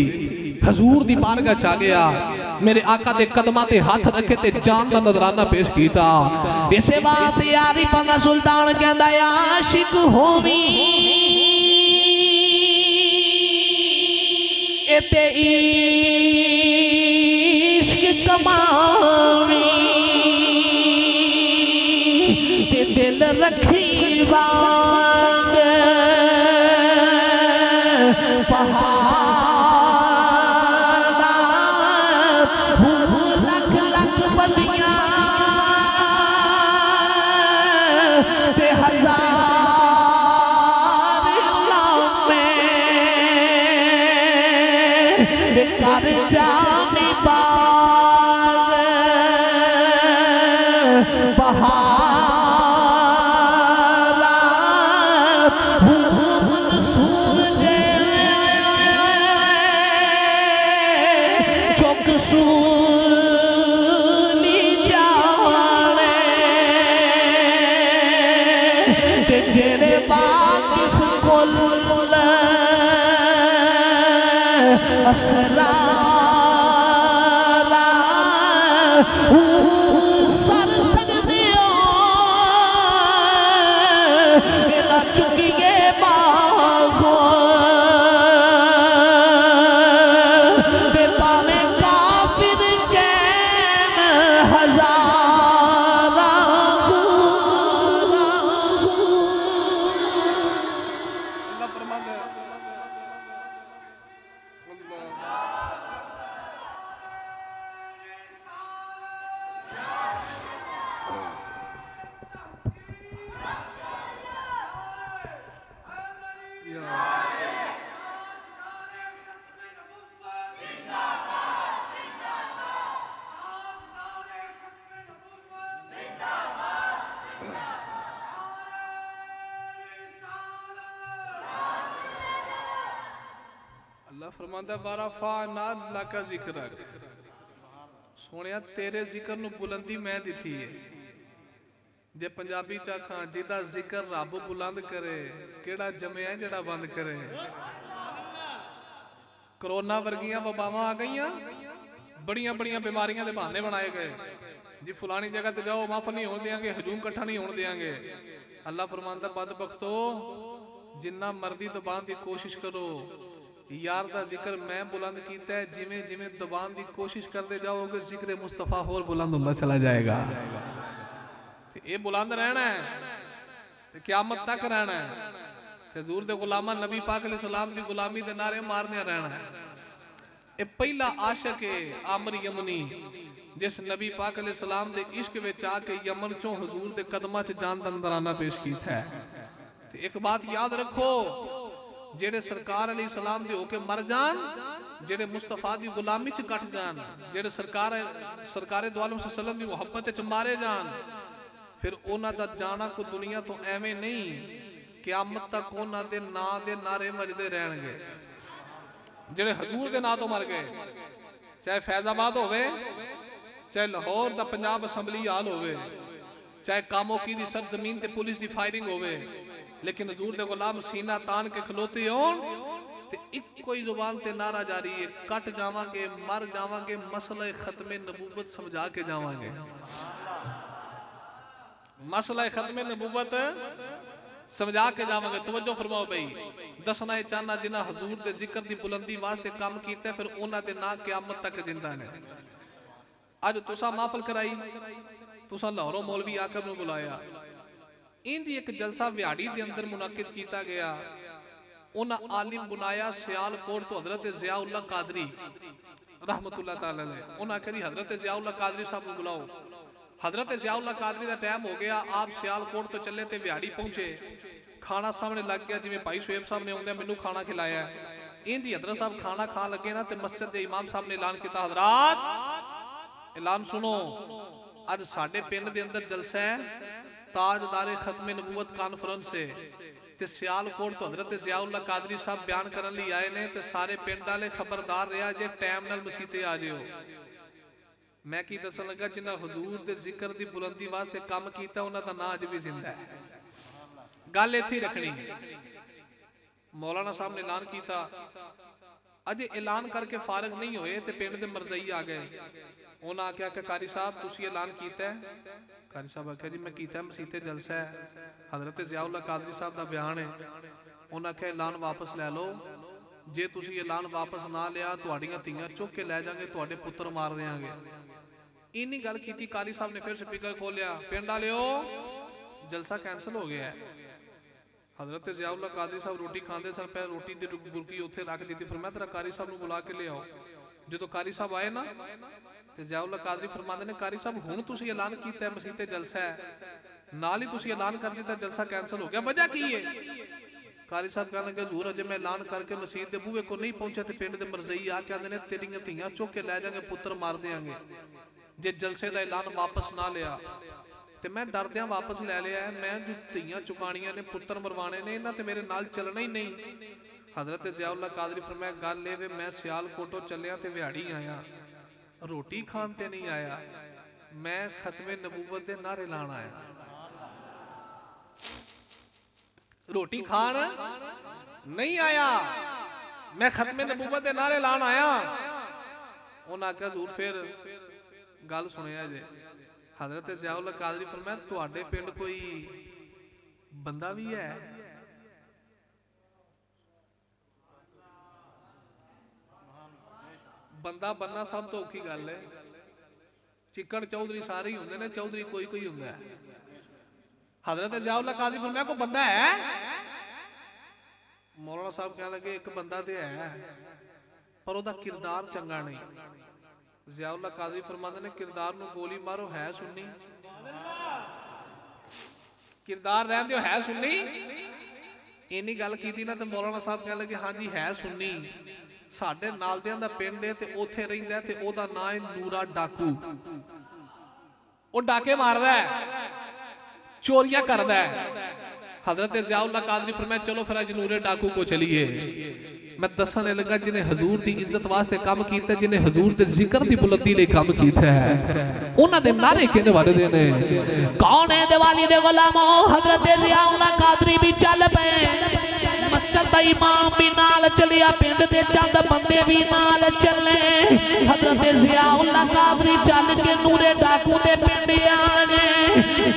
हजूर दी बारगाह च आ गया मेरे आका दे कदमां ते हाथ रखे ते जान दा नजराना पेश कीता इसे बात यारी पंगा सुल्तान कहंदा आशिक होवी एते इश्क कमावी ते दिल रखी वांग कर जाने बाग बहारा मंसूर जे चौक सूली जाने ते जेड़े वाकिफ कोल असरारा सर सजदियो मेरा चुकिए बागो ते पावे काफिर के अल्लाह फरमांदा वरफाना लका जिक्रक, सोनिया तेरे जिक्र नूं बुलंदी मैं दिती है। जे पंजाबी च आखां जिहदा जिक्र रब बुलंद करे, केड़ा जमया जेड़ा बंद करे। कोरोना वर्गियां वबावां आ गईयां, बड़ियां बड़ियां बीमारियां दे बहाने बनाए गए जी, फलानी जगह ते जाओ माफ नहीं होने देंगे, हजूम इकट्ठा नहीं होने देंगे। अल्लाह फरमांदा बदबख्तो जिन्ना मर्जी दबान की कोशिश करो, यार दा जिक्र मैं बुलंद कीता है, जिवें जिवें दबान की कोशिश करते जाओगे जिक्र मुस्तफा होर बुलंद होंदा चला जाएगा। ते ये बुलंद रहना है ते क़यामत तक रहना है। ते हजूर दे गुलामा नबी पाक अलैहि सलाम दी गुलामी दे नारे मारने रहना है। ये पहला आशिक है आमर यमनी, जिस नबी पाक अलैहि सलाम दे इश्क विच आके यमन चों हजूर दे कदमां च जान दा नजराना पेश कीता है। ते एक बात याद रखो, जेड़े सरकार अलैहि सलाम दे होके मर जान, जेड़े मुस्तफा दी गुलामी च कट जान, जेड़े सरकार दो आलम सल्लल्लाहु अलैहि वसल्लम दी मुहब्बत च मारे जान, फिर उन्हां दा जाना को दुनिया तो एवें नहीं, क़यामत तक उन्हां दे नां दे नारे वजदे रहणगे। जेड़े हजूर दे नां तो मर गए, चाहे फैजाबाद होवे, चाहे लाहौर दा पंजाब असैम्बली हाल होवे, चाहे कामोकी दी सरजमीन ते पुलिस दी फायरिंग होवे, लेकिन हजूर दे गुलाम सीना तान के खलोते होन ते इक्को ही जुबान ते नारा जारी है, कट जावांगे मर जावांगे, मसला खत्मे नबूवत समझा के जावांगे। मसला खत्मे नबूवत समझा के जावांगे। तवज्जो फरमाओ भाई, दसना है चाहना जिन्हें हजूर दे जिक्र दी बुलंदी वास्ते काम कीता, फिर उन्हां दे नाम क़यामत तक जिंदा ने। अज तुसा महफिल कराई, तुसा लाहौरों मौलवी आकब नूं बुलाया, इंज एक जलसा व्याड़ी दे अंदर मुनाकिद किया गया। उन्हां आलिम बुलाया सियालकोट तो हजरत ज़ियाउल्लाह कादरी रहमतुल्लाह तआला अलैह। उन्हां आखिया जी हजरत ज़ियाउल्लाह कादरी साहब नूं बुलाओ। हजरत ज़ियाउल्लाह कादरी का टाइम हो गया, आप सियालकोट तो चले ते व्याड़ी पहुंचे, खाना सामने लग गया, जिवें भाई शुएब साहब ने आउंदे मैनू खाना खिलाया। इंज हजरत साहब खाना खान लगे ना, ते मस्जिद दे इमाम साहब ने ऐलान किया, हजरात ऐलान सुनो, अज साडे पिंड दे अंदर जलसा है, ताजदारे खत्मे नबूवत कॉन्फ्रेंस है, ते सियालकोट तो हजरत ज़ियाउल्लाह कादरी साहब बयान करन लई आए ने, ते सारे पिंड वाले खबरदार रहा जे टाइम नाल मसीते आ जिओ। मैं की दसन लगा, जिन्हें हजूर दे जिक्र दी बुलंदी वास्ते काम कीता, उन्हां दा नाम अज भी जिंदा है। गल इत्थे ही रखनी। मौलाना साहब ने ऐलान किया, अजे ऐलान करके फारग नहीं होए ते पिंड दे मरजई आ गए। उन्हें आख्या कि कारी साहब तुसीं ऐलान किया है? कारी साहब आख्या जी मैं किया, मसीते जलसा है, हजरत ज़ियाउल्लाह कादरी साहब का बयान है। उन्हें आख्या ऐलान वापस लै लो, जे तुसीं ऐलान वापस ना लिया तुहाड़ियां धीआं चुक के लै जांगे, तुहाडे पुत्र मार देंगे। इन्नी गल की, कारी साहब ने फिर स्पीकर खोलिया, पिंड वालिओ जलसा कैंसल हो गया है। हजरत ज़ियाउल्लाह कादरी साहब रोटी खाते सन, पहले रोटी की बुरकी उत्थे रख दी, फिर मैं तेरा कारी साहब नूं बुला के ले आओ। जो कारी साहब आए ना, तो ज़ियाउल्लाह कादरी फरमाते ने, कारी साहब हुण तुसीं ऐलान किया मसीते जलसा है, नाल ही तुसीं ऐलान कर दिता जलसा कैंसल हो गया, वजह की है? कारी साहब कहने लगे, हजूर अजे मैं ऐलान करके मसीत के बूहे को नहीं पहुंचा, तो पिंड के मरजई आ कहते हैं तेरियां धीआं चुक के लै जाएंगे, पुत्र मार देंगे। जे जलसे का ऐलान वापस ना लिया तो मैं डरद्या वापस लै लिया है, मैं जो धीआं चुकानियां ने, पुत्र मरवाने ने, इन्हां ते मेरे नाल चलना ही नहीं। हजरत ज़ियाउल्लाह कादरी फरमाया, गल ये वे मैं सियालकोटों चलिया ते व्याड़ी आया, रोटी खान ते नहीं आया, मैं खत्मे नबूवत दे नारे लाण आया। रोटी खान नहीं आया, मैं खत्मे नबूवत दे नारे लाण आया। उन्हें आख्या हजूर फिर गल सुनिया जे। हजरत ज़ियाउल्लाह कादरी फरमाया, तुहाडे पिंड कोई बंदा भी है? बंदा बनना सब तो औखी गल है। चिकन चौधरी सारे ही होंदे ने, चौधरी कोई कोई हुंदा है। हजरत ज़ियाउल्लाह कादरी फरमाया, कोई बंदा है? मौलाना साहब कहने लगे, एक बंदा तो है पर उसका किरदार चंगा नहीं। ज़ियाउल्लाह कादरी फरमाते ने, किरदार नूं गोली मारो, है सुन्नी, किरदार रहन दिओ, है सुन्नी। इन्नी गल की ना, तो मौलाना साहब कहने लगे, हाँ जी है सुन्नी, साडे नालदियां दा पिंड है, ते उत्थे रहिंदा है, ते ओहदा नाम है नूरा डाकू। वो डाके मारदा है, चोरियां करदा है। हजरत ज़ियाउल्लाह कादरी फरमाया चलो फिर अज नूरे डाकू को चलिए। मैं दसने लगा जिन्हें हजूर की इज्जत वास्ते काम किया, जिन्हें हजूर के जिक्र की बुलंदी ले काम किया है, उन्हां दे नारे कहने वाले दे ने कौन है दिवाली दे गुलामो हजरत ज़ियाउल्लाह कादरी भी चल पे, मस्जिद दा इमाम भी नाल चलिया, पिंड दे चंद बंदे भी नाल चले। हजरत ज़ियाउल्लाह कादरी चल के नूरे डाकू दे पिंड आने,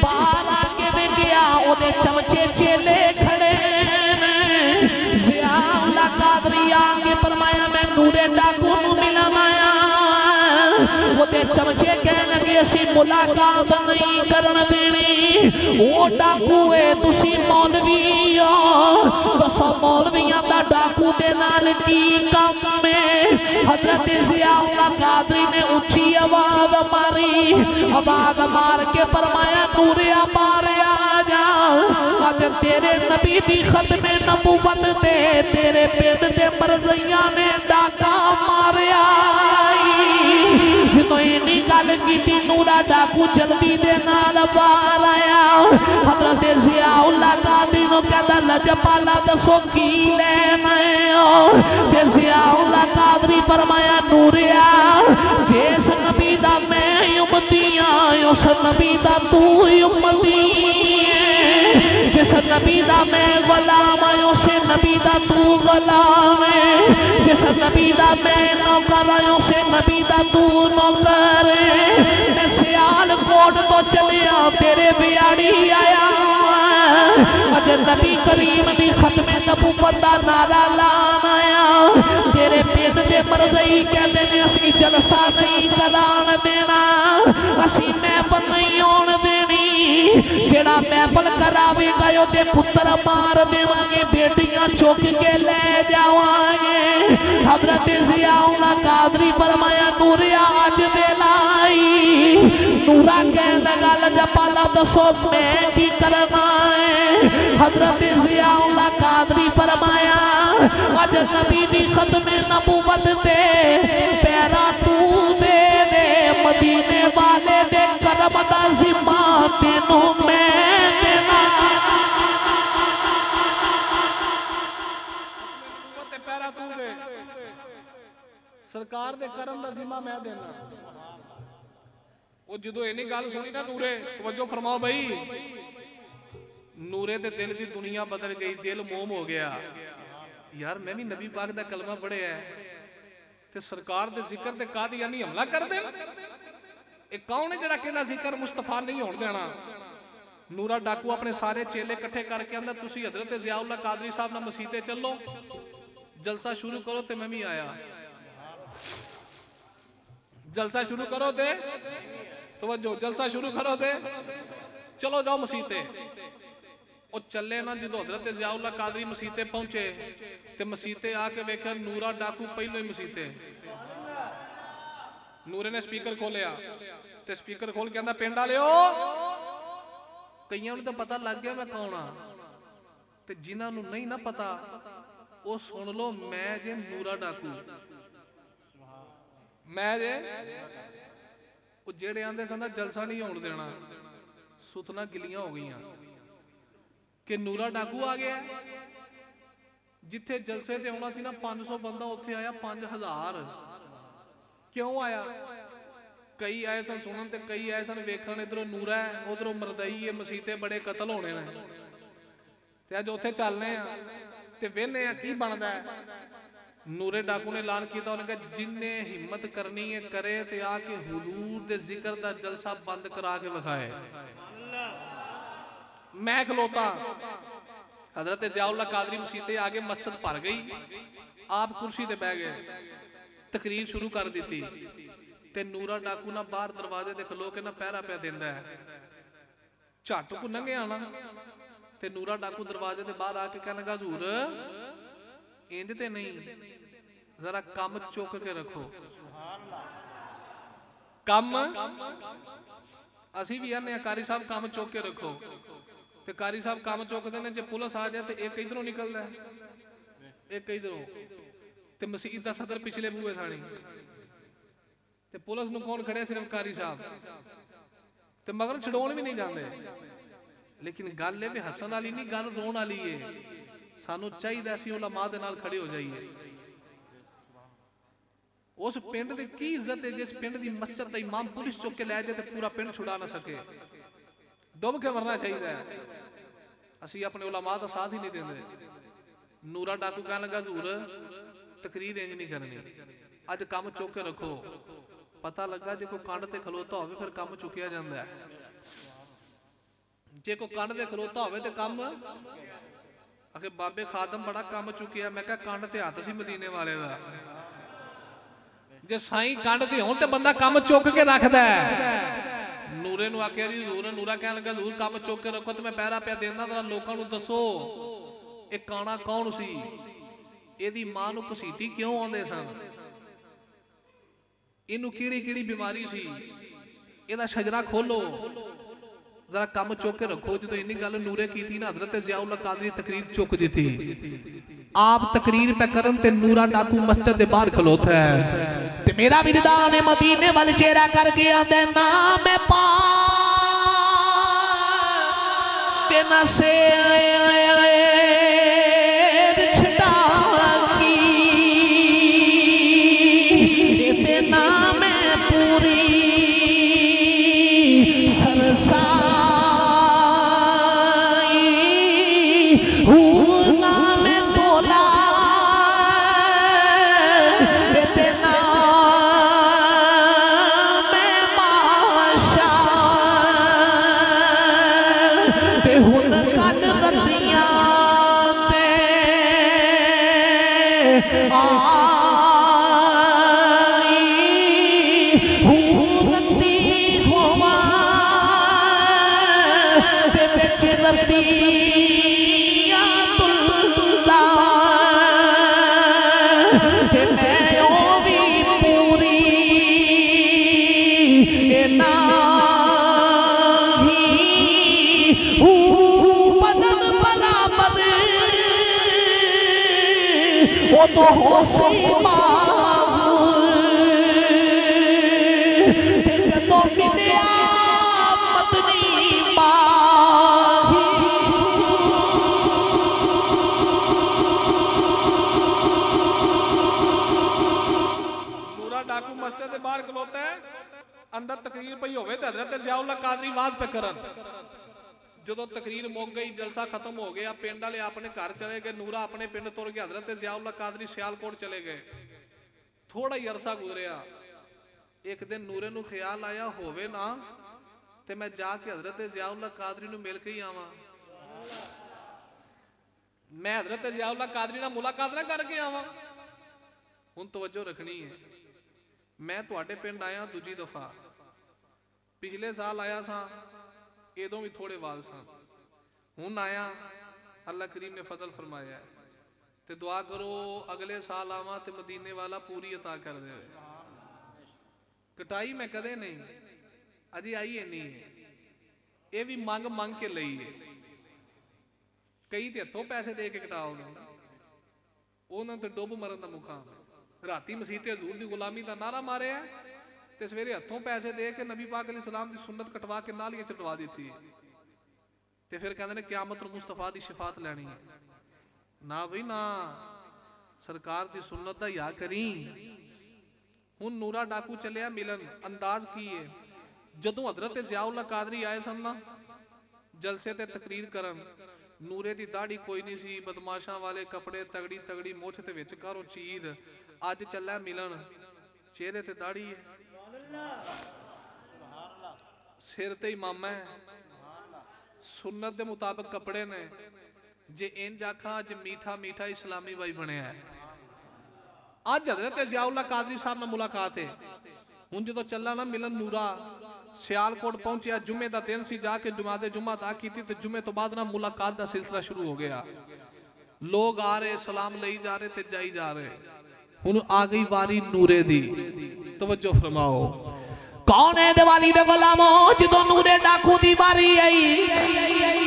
बाहर आके वे गया ओदे चमचे चेले खड़े ने। ज़ियाउल्लाह कादरी आके फरमाया मैं नूरे डाकू नू मिलन आया। ओदे चमचे कहने लगे असी मुलाकात नहीं करन देनी, ओ डाकू है तुसी मौलवी हो, दसो मौलवियां दा डाकू दे नाल की काम है। हजरत ज़ियाउल्लाह कादरी ने ऊंची आवाज मारी, आवाज मार के फरमाया नूरिया बारे आ जा, अज तेरे नबी दी खत्मे नबूवत ते तेरे पिंड दे मरज़ियां ने डाका मारिया। जो इन्नी गल की नूरा डाकू जल्दी दे नाल बाहर आया। हजरत ज़ियाउल्लाह कादरी नु कहंदा लजपाला दसो की लेना है। ज़ियाउल्लाह कादरी फरमाया नूरिया जिस नबी दा मैं उम्मती हां उस नबी दा तू उम्मती है, जिस नबी दा मैं गुलाम हां उस नबी दा तू गुलाम है, जिस नबी दा मैं नौकर हां उस नबी दा तू नौकर है। मैं सियालकोट तो चलिया तेरे बियाड़ी आया, अज नबी करीम दी खत्मे नबूवत दा नारा लान आया। तेरे पिंड दे मरज़ई कहंदे ने असी जलसा नहीं करान देना, असी महफल नहीं होण देनी, जेड़ा महफल करावेगा ओदे पुत्र मार देवांगे, बेटियां चुक के ले जावांगे। हजरत ज़ियाउल्लाह कादरी फरमाया नूरिया अज वेला आई। नूरा कहने लगा लजपाला दसो मैं की करना है। हजरत ज़ियाउल्लाह कादरी फरमाया अज नबी दी खत्मे नबूवत ते पैरा तू दे दे, मदीने वाले दे करम दा ज़िम्मा तेनू मैं देना। पैरा तू दे, सरकार दे करम दा ज़िम्मा मैं देना। वो जो इन्नी गल सुनी ना नूरे, तवज्जो फरमाओ भाई, नूरे दे दिल दी दुनिया बदल गई, दिल मोम हो गया। यार मैं भी नबी पाक दा कलमा पढ़िया है ते सरकार दे जिक्र ते कादियानी हमला कर दे। एक कौन है जड़ा कहंदा जिक्र मुस्तफा नहीं होण देना। नूरा डाकू अपने सारे चेले इकट्ठे करके आंदा तुसी हजरत ज़ियाउल्लाह कादरी साहब नाल मसीते चलो, जलसा शुरू करो ते मैं भी आया। जलसा शुरू करो ते तवज्जो, जलसा शुरू करो ते चलो जाओ मसीते। और चले ना जो हजरत ज़ियाउल्लाह कादरी मसीते पहुंचे ते मसीते आके वेख्या नूरा डाकू पहलो ही मसीते। नूरे ने स्पीकर खोलिया ते स्पीकर खोल के आंदा पिंड वालिओ, कईयां नूं तो पता लग गया मैं कौन आ, ते जिन्हां नूं नहीं ना पता वो सुन लो, मैं जे नूरा डाकू, मैं जे वो जेड़े आंदे सन जलसा नहीं होण देना, सुतना गिलियां हो गईयां कि नूरा डाकू आ गया। जिथे जलसे ते आउणा सी ना 500 बंदा, उत्थे आया 5000। क्यों आया? कई आए सन सुनन ते कई आए सन वेखण, इधरों नूरा है उधरों मरदई है, मसीते बड़े कतल होने ने ते अज उत्थे चलने आ ते वेहने आ की बनदा है। नूरे डाकू ने ऐलान किया, उन्हें कहा जिन्ने हिम्मत करनी है करे ते आके हुजूर दे जिक्र दा जलसा बंद करा के विखाए। मैं खलोता। हजरत ज़ियाउल्लाह कादरी मसीते आगे, मस्जिद भर गई, आप कुर्सी ते बह गए, तकरीर शुरू कर दी ते नूरा डाकू ना बाहर दरवाजे ते खलो के ना पहरा पै देंदा है। झट को लंघे आना ते नूरा डाकू दरवाजे ते बाहर आके कहने लगा हजूर इंज ते नहीं, जरा कम चुक के रखो। कम असी भी आने कारी साहब कम चुक के रखो, ते कारी साहब कम चुकते हैं, जो पुलिस आ जाए तो एक इधरों निकलता है एक इधरों, ते मसीत दा सदर पिछले बूहे थानी, ते पुलिस नूं कौन खड़े? सिर्फ कारी साहब, ते मगर छड़ाउण भी नहीं जाते। लेकिन गल ये हसन वाली नहीं, गल रोन वाली है। सानू चाहिए असीं उलमा दे नाल खड़े हो जाइए। उस पिंड की की इज्जत है जिस पिंड की मस्जिद का इमाम पुलिस चुक के लै जाए तो पूरा पिंड छुड़ा ना सके, डुब के मरना चाहिए। असीं अपने उलमा का साथ ही नहीं देंगे। नूरा डाकू कहन लगा हजूर तकरीर इंज नहीं करनी, अज काम चुक के रखो। पता लगा जो कोई कंड ते खलोता हो फिर काम चुकिया जाता है, जे कोई कंड ते खलोता हो तो काम आखे बाबे खादम बड़ा काम चुकिया। मैं कहा कंड ते हाथ सी मदीने वाले का, जे साईं कंड ते होण ते बंदा काम चुक के रखदा है। नूरे नूं आखिया जी नूरा कहन लगा हजूर काम चुक के रखो। तो मैं पैरा पिया देना जरा लोकां नूं दसो ये काना कौन सी, ਇਹਦੀ मां ਨੂੰ घसीटी क्यों आउंदे सन, ਇਹਨੂੰ ਕਿਹੜੀ ਕਿਹੜੀ बीमारी सी, ਇਹਦਾ ਸ਼ਜਰਾ खोलो जरा काम चुक के रखो। जो इन्नी गल नूरे की थी ना हजरत ज़ियाउल कादरी तकरीर चुक दी थी। आप तकरीर पे करन ते नूरा डाकू मस्जिद के बाहर खलोता है ते मेरा विरदान मदीने वाल चेहरा करके आंदे नाम पा ते न से छटा की ते नाम पूरी सरसा तो हो सीमा तो मिलिया मदनी नूरा डाकू मस्जिद के बाहर खलोता है, अंदर तकरीर पई होवे ते हजरत ज़ियाउल कादरी आवाज पे करन। जो तकरीर मुक गई, जलसा खत्म हो गया, पिंड वाले अपने घर चले गए, नूरा अपने पिंड तुर गया, हजरत ज़ियाउल कादरी सियालकोट चले गए। थोड़ा ही अरसा गुजरिया, एक दिन नूरे नूं ख्याल आया होवे ना ते मैं जाके हजरत ज़ियाउल कादरी नूं मिल के ही आवां, मैं हजरत ज़ियाउल कादरी नाल मुलाकात ना करके आवां। हुण तवज्जो रखनी है, मैं तुहाडे पिंड आया दूजी दफा, पिछले साल आया सा एदों भी थोड़े वाल सन, हुण आया अल्लाह करीम ने फजल फरमाया ते दुआ करो अगले साल आवा ते मदीने वाला पूरी अता कर दे। कटाई मैं कदे नहीं, अजी आई है नहीं, ये भी मंग मंग के लई है। कई ते हथों पैसे दे के कटाओगे, उन्होंने तो डुब मरन का मुकाम। राती मसीते हजूर की गुलामी का नारा मारे है ते सवेरे हथों पैसे दे के नबी पाक अलैहि सलाम की सुन्नत कटवा के नालियां चटवा दी थी ते फिर कहते ने क़यामत नूं मुस्तफा की शफात लैनी है। ना बई ना, सरकार की सुन्नत दा या करी। हुण नूरा डाकू चलिया मिलन, अंदाज की है जदों हजरत ज़ियाउल कादरी आए सन ना जलसे ते तकरीर करन, नूरे दी दाढ़ी कोई नहीं सी, बदमाशां वाले कपड़े, तगड़ी तगड़ी मुछ ते विच कारों चीर। अज चला मिलन, चेहरे ते दाढ़ी है, सिर ते इमामा है, सुन्नत के मुताबिक कपड़े ने। जे इंज आखा अज मीठा मीठा इस्लामी भाई बनया है। अज हजरत ज़ियाउल कादरी साहब नाल मुलाकात है। हुण जो चला ना मिलन नूरा सियालकोट पहुंचा, जुमे का दिन सी, जाके जुमाते जुमा अदा की ते जुमे तो बाद ना मुलाकात का सिलसिला शुरू हो गया। लोग आ रहे, सलाम लई जा रहे ते जाई जा रहे। हुण आ गई वारी नूरे दी, तवज्जो फरमाओ। कौन है दिवाली दे गुलामो, जो नूरे डाकू दी बारी आई,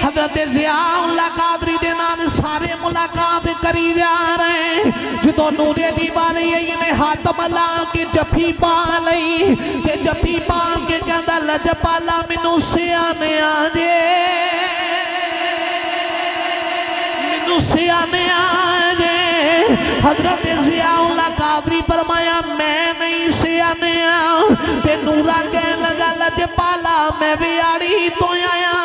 हजरत ज़ियाउल कादरी दे नाल सारे मुलाकात करी जा रहे। जो नूरे दी बारी आई ने हाथ मिला के जफी पा लई ते जफी पा के कहंदा लजपाला मैनू सियाने आ जे सियाने आए। हजरत ज़ियाउल्लाह कादरी फरमाया मैं नहीं सियाने ते नूरा कह लगा लजपाला मैं बियाड़ी तो आया।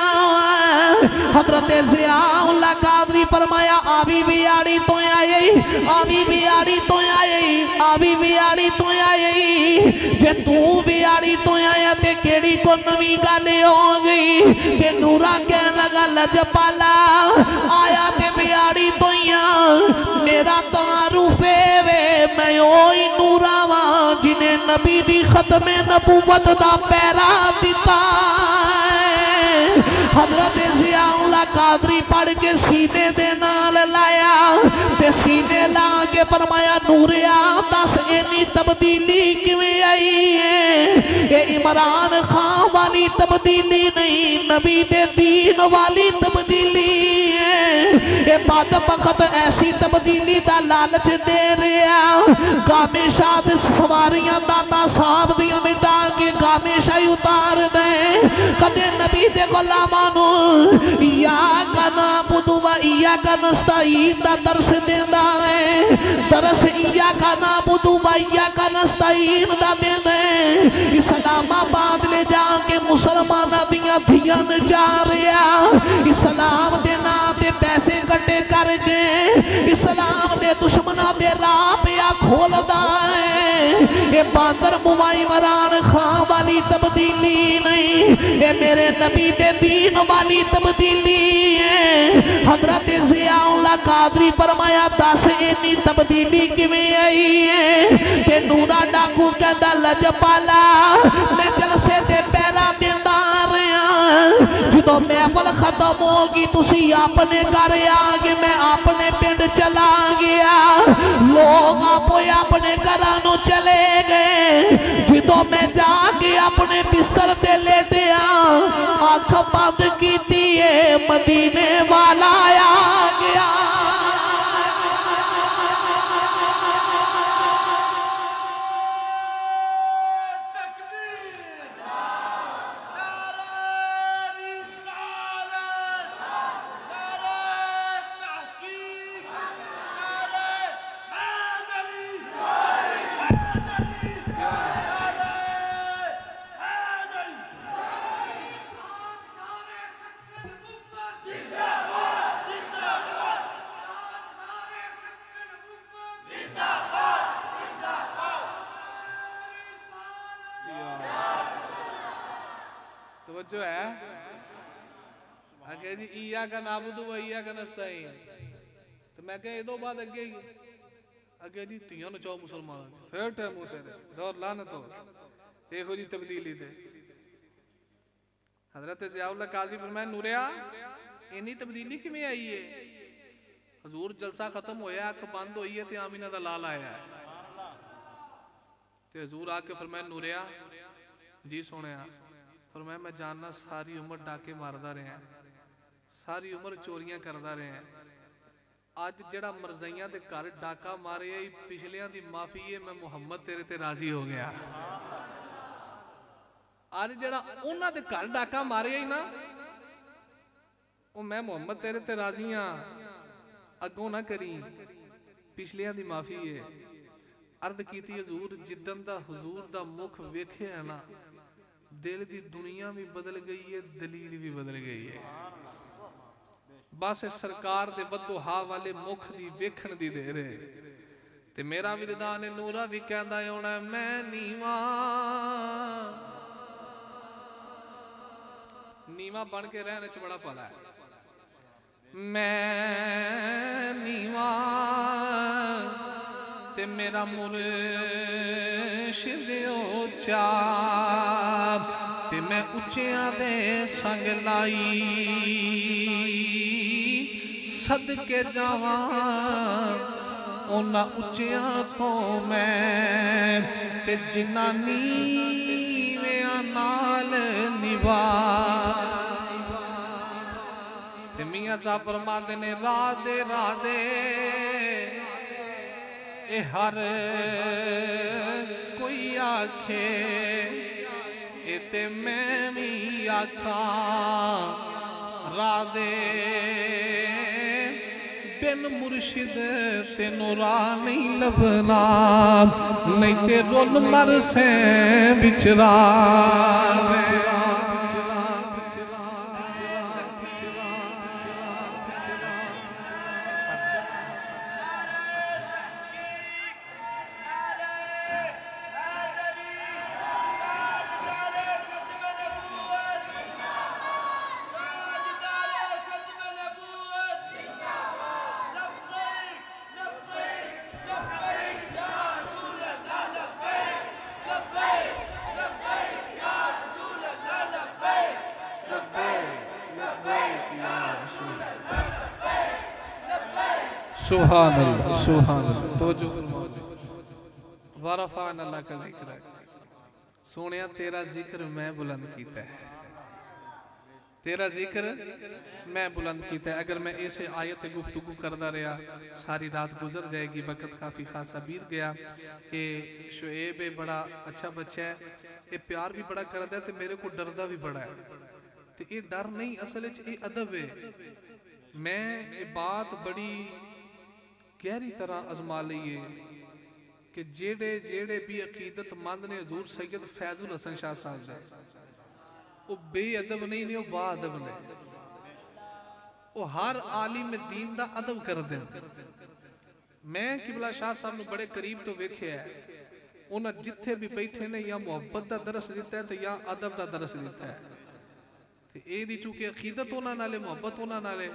हजरत ज़ियाउल्लाह कादरी फरमाया आवी बियाड़ी तो आई, आवी बियाड़ी तो आई, आवी बियाड़ी तो आई। जे तू बियाड़ी तो आया ते केड़ी को नवी गल हो गई। ते नूरा कह लगा लजपाला आया ते बियाड़ी तो मेरा तारुफ वे मैं ओही नूरा वा जिन्हें नबी दी खत्मे नबूवत दा पैरा दिता। हजरत ज़ियाउल्लाह कादरी पढ़ के सीने दे नाल लाया ते सीने ला के फरमाया नूरिया दस इन्नी तब्दीली किवें आई है। ये इमरान खान वाली तब्दीली नहीं नबी दे दीन वाली तब्दीली है। ये बद वक्त ऐसी तब्दीली दा लालच दे रहा गामे शाद सवारियां दाता साहब दियां मिटा के गामे शाही उतार दे। कदे नबी दे गुलामां नूं या कना बुदु व या कनस्ताईन दा दर्स देंदा है। दरस या कना बुदु व या कनस्ताईन दा देंदा है। इस्लामाबाद ले जाके मुसलमानां दियां धियां जा रहा इस्लाम दे नाम ते पैसे कट्ठे करके इस्लाम दे दुश्मनां दे राह पिया खोलदा है। ये बांदर मुवाई इमरान खान वाली तब्दीली नहीं ये मेरे नबी दे दीन वाली तब्दीली है। हजरत ज़ियाउल्लाह कादरी फरमाया दस इन्नी तब्दीली किवें आई है। ते नूरा डाकू कहंदा लजपाला मैं जलसे ते पैरा देंदा रहा जो महफल खत्म होगी तुसी अपने घर आ गए मैं अपने पिंड चला गया। लोग आपो अपने घरों चले गए। जो मैं जाके अपने बिस्तर ते लेटिया अख बंद की मदीने वाला आ गया। जो है आगे जी ईया का नाबुदु व ईया का नस्तईन तो मैं कह दो बात अगे ही अगे जी तियां नु चाओ मुसलमान फिर टाइम हो तेरे दौर लानत हो देखो जी तब्दीली दे। हजरत ज़ियाउल्लाह कादरी फरमाया नूरिया इन्नी तब्दीली किवें आई है। हजूर जलसा खत्म होया अख बंद हुई है ते आमीना दा लाल आया है ते हजूर आके फरमाया नूरिया जी सुनिया फरमाया मैं जानना सारी उम्र डाके मारदा रहा सारी उम्र चोरियां करदा रहा अज जेड़ा मरज़ाइयां दे घर डाका मारे पिछलियां दी माफी है मैं मुहम्मद तेरे ते राजी हो गया। अज जेड़ा उन्हां दे घर डाका मारे ही ना ओ मैं मुहम्मद तेरे ते राजी हाँ अगों ना करी पिछलियां दी माफी है। अर्द कीती हजूर जिदन दा हजूर दा मुख वेखे है ना दिल दी दुनिया भी बदल गई है दलील भी बदल गई है। बस सरकार दे वदोहा वाले मुख दी वेखण दी देर है ते मेरा विरदान नूरा भी कहंदा होना मैं नीवा नीवा बन के रहने च बड़ा भला है। मैं नीवा ते मेरा मुर्शिद उच्चा ते मैं उच्चियां दे संग लाई सदके जावां उन्हां उच्चियां तो मैं ते जिन्ना नीवियां नाल निभा। ते मियां साहब फरमांदे ने राधे राधे ए हर कोई आखे ए ते मैं भी आखा राधे बिन मुर्शिद तेनों राह नहीं लभना, नहीं ते रुल मर से बिचरा। सुभान अल्लाह, सुभान अल्लाह। तो जो वरफान अल्लाह का जिक्र है, सोनिया तेरा जिक्र मैं बुलंद कीता है, तेरा जिक्र मैं बुलंद कीता है। अगर मैं ऐसे आयत गुफ्तगू करता रहा सारी रात गुजर जाएगी, वक्त काफ़ी खासा बीत गया। ये शुएब है, बड़ा अच्छा बच्चा है, ये प्यार भी बड़ा करता है, तो मेरे को डरदा भी बड़ा है। तो ये डर नहीं, असल ये अदब है। मैं ये बात बड़ी गहरी तरह अजमा लीए कि जेड़े जेड़े भी अकीदतमंद ने हजूर सैयद फैजुल हसन शाह साहब दे, वो बेअदब नहीं ने, वो बाअदब ने। वो हर आलिम दीन दा अदब कर दे। मैं किबला शाह साहब ने बड़े करीब तो वेख्या है, उन्हें जिथे भी बैठे ने या मुहब्बत का दरस दिता है तो या अदब का दरस दिता है। तो ये चूंकि अकीदत उन्होंने नाले मुहब्बत उन्होंने नाले,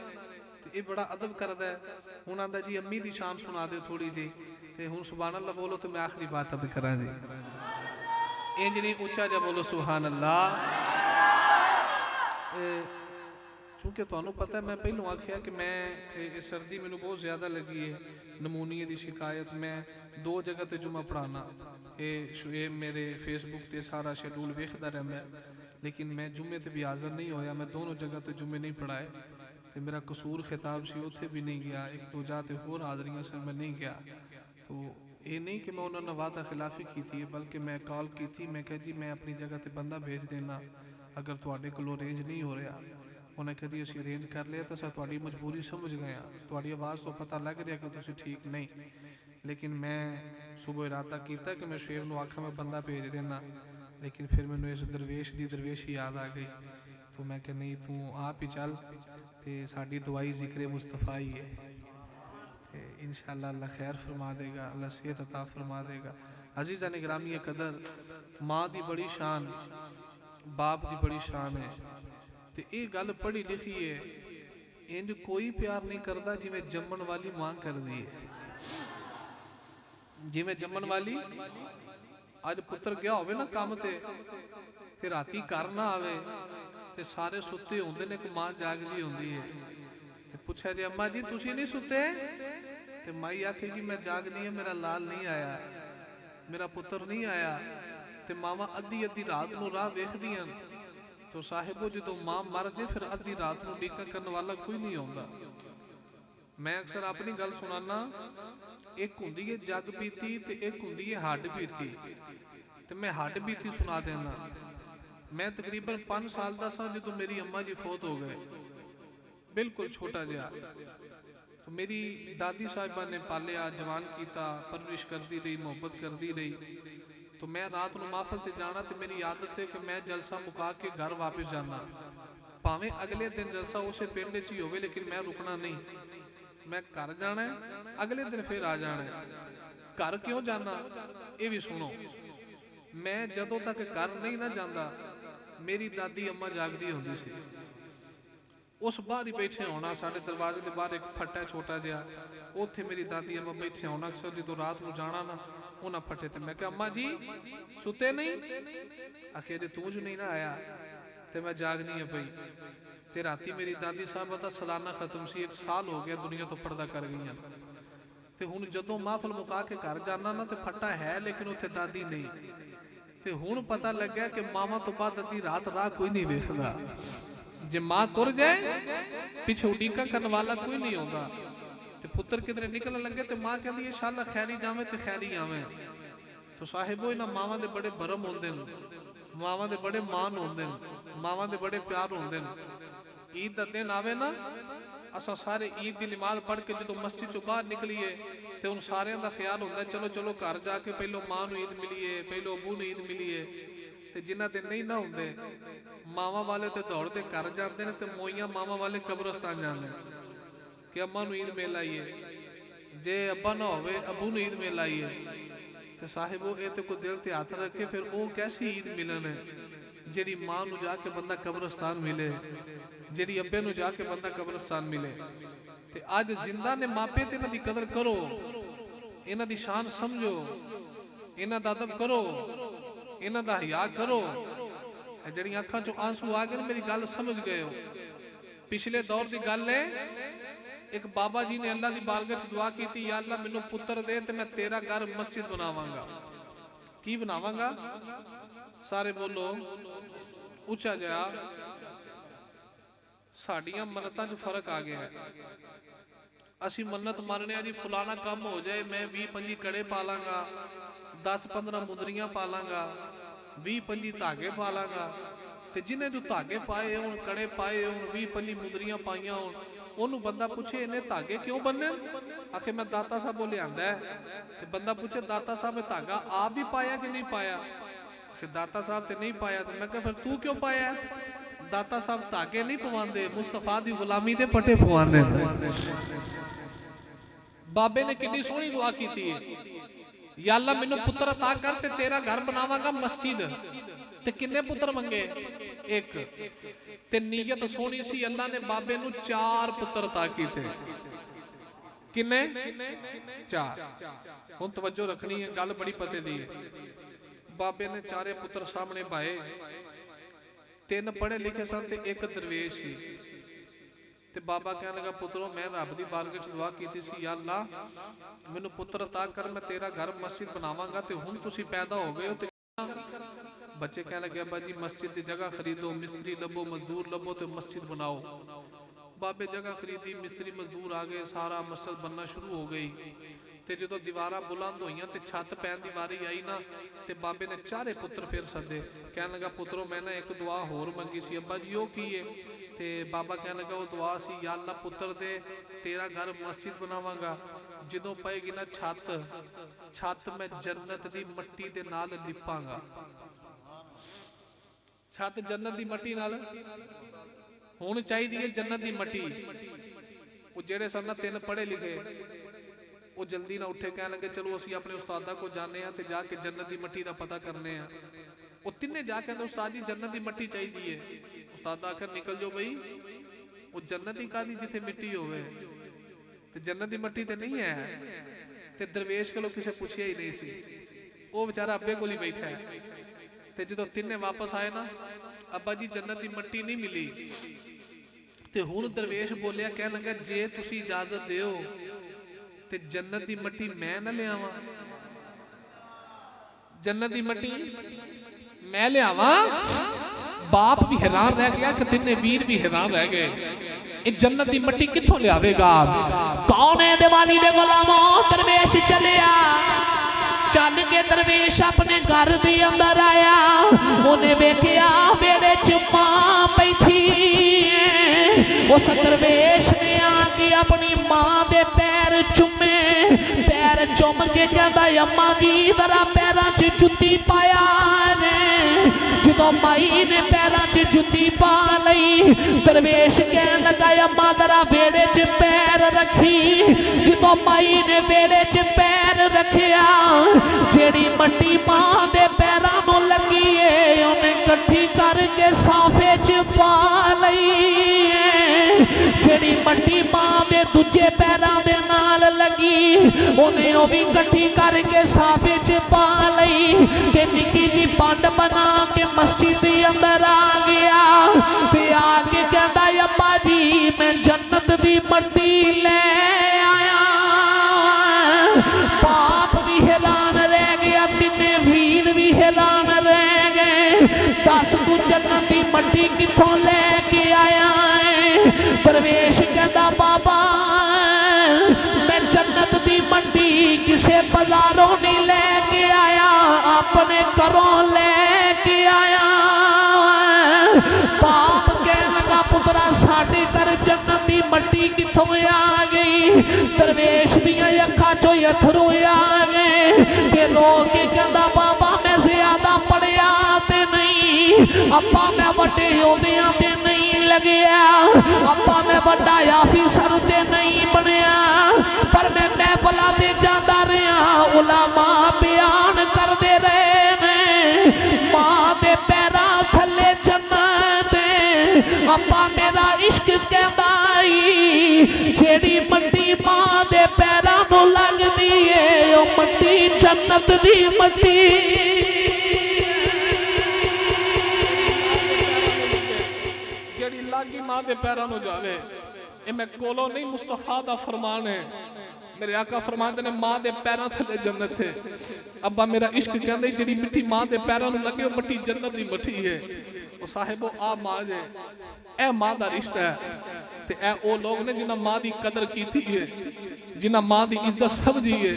ये बड़ा अदब करता है। हूँ आंदा जी अम्मी की शान सुना दो थोड़ी जी, तो हूँ सुभान अल्लाह बोलो तो मैं आखिरी बात अद करा जी। इंज नहीं उच्चा जा बोलो सुभान अल्लाह। चूंकि तुहानू पता है मैं पहलू आख्या कि मैं सर्दी मैनू बहुत ज़्यादा लगी है, नमूनीए की शिकायत। मैं 2 जगह ते जुमा पढ़ाना, ये मेरे फेसबुक ते सारा शेड्यूल वेखदा रहंदा है, लेकिन मैं जुमे ते भी हाज़र नहीं होया। मैं दोनों जगह ते जुमे नहीं पढ़ाए, तो मेरा कसूर खिताब से उत्थे भी नहीं गया। 1-2 जाते होर हाज़रियां से मैं नहीं गया। तो ये नहीं कि मैं उन्होंने वादा खिलाफी की थी, बल्कि मैं कॉल की थी, मैं कहा जी मैं अपनी जगह ते बंदा भेज देना, अगर तुहाडे कोलों अरेंज नहीं हो रहा। उन्हें कभी असीं अरेंज कर लिया तो तुहाडी मजबूरी समझ गए, तुहाडी आवाज़ तो पता लग रहा कि तुसीं ठीक नहीं। लेकिन मैं सुबह इरादा किया कि मैं शेर नूं आखा मैं बंदा भेज देना, लेकिन फिर मैनूं इस दरवेश की दरवेशी याद आ गई। तो मैं कहा नहीं तू आप ही चल, तो साड़ी दवाई जिक्र मुस्तफा ही है, तो इंशाअल्लाह अल्लाह खैर फरमा देगा, अल्लाह सेहत अता फरमा देगा। अजीज़ा ने ग्रामी कदर, माँ की बड़ी शान, बाप की बड़ी शान है। तो ये गल पढ़ी लिखी है, इंज कोई प्यार नहीं करता जिमें जम्मन वाली मां कर दी है। जिमें जम्मन वाली अज पुत्र गया होवे ना काम ते राती घर ना आवे, ते सारे सुते होंदे ने, मां जागदी होंदी है। ते पूछा जी अम्मा जी तुसी नहीं सुते? ते माई आखेगी मैं जागदी है, मेरा लाल नहीं आया, मेरा पुत्र नहीं आया। ते मावा अद्धी अद्धी रात नूं राह वेखदियां। तो साहिबो जो मां मर जाए फिर अद्धी रात नूं ਡੀਕਾ करने वाला कोई नहीं आउंदा। मैं अक्सर अपनी गल सुनाना, एक हुंदी है जग बीती ते एक हुंदी है हड्ड बीती। ते मैं हड्ड बीती सुना देना। मैं तकरीबन 5 साल का सा जो मेरी अम्मा जी फौत हो गए, बिल्कुल छोटा जिहा। तो मेरी दादी साहिबा ने पालिया, जवान किया, परवरिश करती रही, मुहब्बत करती रही। तो मैं रात को महफल से जाना, तो मेरी आदत है कि मैं जलसा मुका के घर वापस जाना, भावें अगले दिन जलसा उस पिंड च ही होवे, लेकिन मैं रुकना नहीं। मैं घर जाना है, अगले दिन फिर आ जाना है। घर क्यों जाना ये भी सुनो। मैं जदों तक घर नहीं ना जाता, मेरी दादी अम्मा जागदी होंदी सी, उस बाहर ही बैठे होना, साढ़े दरवाजे के बाहर एक फट्टा छोटा जिहा, उत्थे मेरी दादी अम्मा बैठे होना। अक्सर जो रात को जाना ना उन्हें फटे, तो मैं कहा अम्मा जी सुते नहीं? आखिर जे तू जो नहीं ना आया तो मैं जागनी है पई। ते राती मेरी दादी साहब का सालाना खत्म सी, 1 साल हो गया दुनिया तो पर्दा कर गई। तो हुण जदों महफल मुका के घर जाना ना, तो फट्टा है लेकिन उत्थे दादी नहीं। तो हुण पता लग गया कि मामा तो बाद अद्धी रात राह कोई नहीं वेखदा। जे मां तुर जाए पिछे उड़ीका करने वाला कोई नहीं होगा। तो पुत्र किधरे निकलने लगे तो मां कहती है शाला खैरी जावे तो खैरी आवे। तो साहिबो इन्हां मावां दे बड़े भरम होंदे ने, मावां दे बड़े मान होंदे ने, मावां दे बड़े प्यार होंदे ने। ईद दा दिन आवे ना, असा सारे ईद की नमाज पढ़ के जो मस्जिद चो बाहर निकलीए तो उन सारे का ख्याल होता है चलो चलो घर जाके पहलो मां नूं ईद मिलीए पहलो अबू नूं ईद मिलीए ते जिन्हां दे नहीं ना होंदे मावा वाले तो दौड़ते घर जाते हैं तो मोइयां मावा वाले कब्रस्तान जाते हैं कि अम्मा नूं ईद मिल आईए जे अब्बा ना होवे अबू नूं ईद मिल आईए तो साहिब वो ये तो कोई दिल ते हाथ रखे फिर वो कैसी ईद मिलन है जेड़ी मां नूं जाके बंदा कब्रस्तान मिले जेड़ी अब्बे नूं जाके बंदा कब्रस्तान मिले ते आज जिंदा ने मापे ते इन्हां दी कदर करो इन्हां दी शान समझो इन्हां दा अदब करो इन्हां दा हया करो जड़ी अखां चो आंसू आ गए मेरी गल समझ गए हो पिछले दौर की गल है एक बाबा जी ने अल्लाह की बारगाह च दुआ की थी या अल्लाह मैनू पुत्र दे ते मैं तेरा घर मस्जिद बनावांगा की बनावांगा सारे बोलो उच्चा जा साडियां मन्नतां च फर्क आ गया है असी मन्नत मानने जी फलाना काम हो जाए मैं 20-25 कड़े पा लांगा 10-15 मुंदरियां पा लांगा 20-25 धागे पा लांगा ते जिन्हें जो धागे पाए हुण कड़े पाए हुण 20-25 मुंदरियां पाइयां हुण ओनू बंदा पूछे इन्हें धागे क्यों बनने आखे मैं दाता साहब बोले आंदा है ते बंदा पूछे दाता साहब धागा आप भी पाया कि नहीं पाया आखे दाता साहब ते नहीं पाया तो मैं कहा फिर तू क्यों पाया दाता साहब धागे नहीं पवांदे मुस्तफा दी गुलामी दे पटे पवांदे बाबे ने कितनी सोहनी दुआ की थी या अल्लाह मैनू पुत्र अता कर ते तेरा घर बनावांगा मस्जिद ते किन्ने पुत्र मंगे एक ते नीयत सोहनी सी अल्लाह ने बाबे नू 4 पुत्र अता कीते किन्ने 4 हुण तवज्जो रखनी है गल बड़ी पते दी है बाबे ने 4 पुत्र सामने पाए 3 पढ़े लिखे सन ते एक दरवेश सी ते बाबा कहने लगा पुत्रो मैं रब दी बारगाह च दुआ कीती सी या अल्लाह मैनू पुत्र अता कर मैं तेरा घर मस्जिद बनावांगा ते हुण तुसी पैदा हो गए हो ते बच्चे कहने लगे अब्बा जी मस्जिद की जगह खरीदो मिस्त्री लभो मजदूर लभो तो मस्जिद बनाओ बाबे जगह खरीदी मिस्त्री मजदूर आ गए सारा मस्जिद बनना शुरू हो गई ते जो दीवारा बुलंद होईयां ते छत पैन दी वारी आई ना ते बाबे ने 4 पुत्र फिर सदे कहने लगा पुत्रो मैं ना एक दुआ होर मंगी सी अब्बा जी ओ की है ते बाबा कहने लगा वो दुआ सी या अल्लाह पुत्र दे तेरा घर मस्जिद बनावांगा जदों पएगी ना छत मैं जन्नत दी मट्टी दे नाल लिपांगा छत जन्नत दी मट्टी नाल होनी चाहिए जन्नत दी मट्टी वो जेड़े सन 3 पढ़े लिखे वो जल्दी ना उठे कहने लगे चलो असी अपने उस्तादा को जाने ते जाके जन्नत दी मट्टी दा पता करने वो तिन्ने जाके कहंदे उस्ताद जी जन्नत दी मट्टी चाहिए उस्ताद आखिर निकल जाओ बई वो जन्नत ही कादी जिथे मिट्टी होवे ते जन्नत दी मट्टी ते नहीं है ते दरवेश कोलों किसे पूछिया ही नहीं सी वो बेचारा अब्बे कोल ही बैठा है ते जो 3 वापस आए ना अब्बा जी जन्नत दी मट्टी नहीं मिली ते हुण दरवेश बोलिया कह लगा जे तुसी इजाजत दिओ ते जन्नत दी मट्टी मैं ना ले आवां जन्नत दी मट्टी मैं ले आवां बाप भी हैरान रह गया कि 3 वीर भी हैरान रह गए ये जन्नत दी मट्टी कित्थों लियावेगा कौन है दिवाली दे गुलामों दरवेश चलिया चल के दरवेश अपने घर दे अंदर आया उन्हें वेखिया बेड़े च मां बैठी उस दरवेश ने आके अपनी मां दे पैर चुमे पैर चुम के कहता अम्मा जी जरा पैरों च जुत्ती पाया ने जो माई ने पैरों च जुत्ती पा लई दरवेश कह लगा अम्मा जरा बेड़े च पैर रखी जो माई ने बेड़े च पैर रखिया जेड़ी मट्टी मां दे पैरों नूं लगी है उन्हें कट्ठी करके साफे च पा लई जेड़ी मट्टी मां दे दूजे पैरों दे नाल लगी उन्हें वो भी कट्ठी करके साफे च पा लई ते निक्की जी पंड बना के मस्जिद दे अंदर आ गया ते आके कहंदा अब्बा जी मैं जन्नत दी मट्टी ले आया बाप भी हैरान रह गया 3 वीर भी हैरान रह गए दस तू जन्नत दी मट्टी किथों लेके आया है दरवेश कहंदा बाबा मैं जन्नत दी मट्टी किसे बाजारों नहीं लेके आया अपने घरों लेके आया बाप कह लगा पुत्रा साडे घर जन्नत दी मट्टी आ गई दरवेश दियां अखां चों अथरू आ गए ते रो के कहंदा बाबा मैं ज्यादा पढ़िया ते नहीं अब्बा मैं वड्डे होंदियां ते नहीं लगया अब्बा मैं वड्डा ऑफिसर ते नहीं बनया पर मैं महफिलां ते जांदा रहा उलामा बयान करदे रहे ने मां दे पैरां थल्ले जन्नत अब्बा मेरा इश्क कहंदा आई जेड़ी मट्टी मां दे पैरां नूं लगदी है ओ मट्टी जन्नत दी मट्टी जेड़ी लागी मां दे पैरां नूं जावे ए मैं कोलों नहीं मुस्तफा दा फरमान है मेरे आका फरमाते ने मां दे पैरां थले जन्नत है अब्बा मेरा इश्क कहंदे जेड़ी मिट्टी मां दे पैरां नूं लगे ओ मिट्टी जन्नत दी मिट्टी है ओ साहिबो आ मां जे ए मां दा रिश्ता है ते ए ओ लोग ने जिन्हां मां दी कदर कीती है जिन्हां मां दी इज्जत समझी है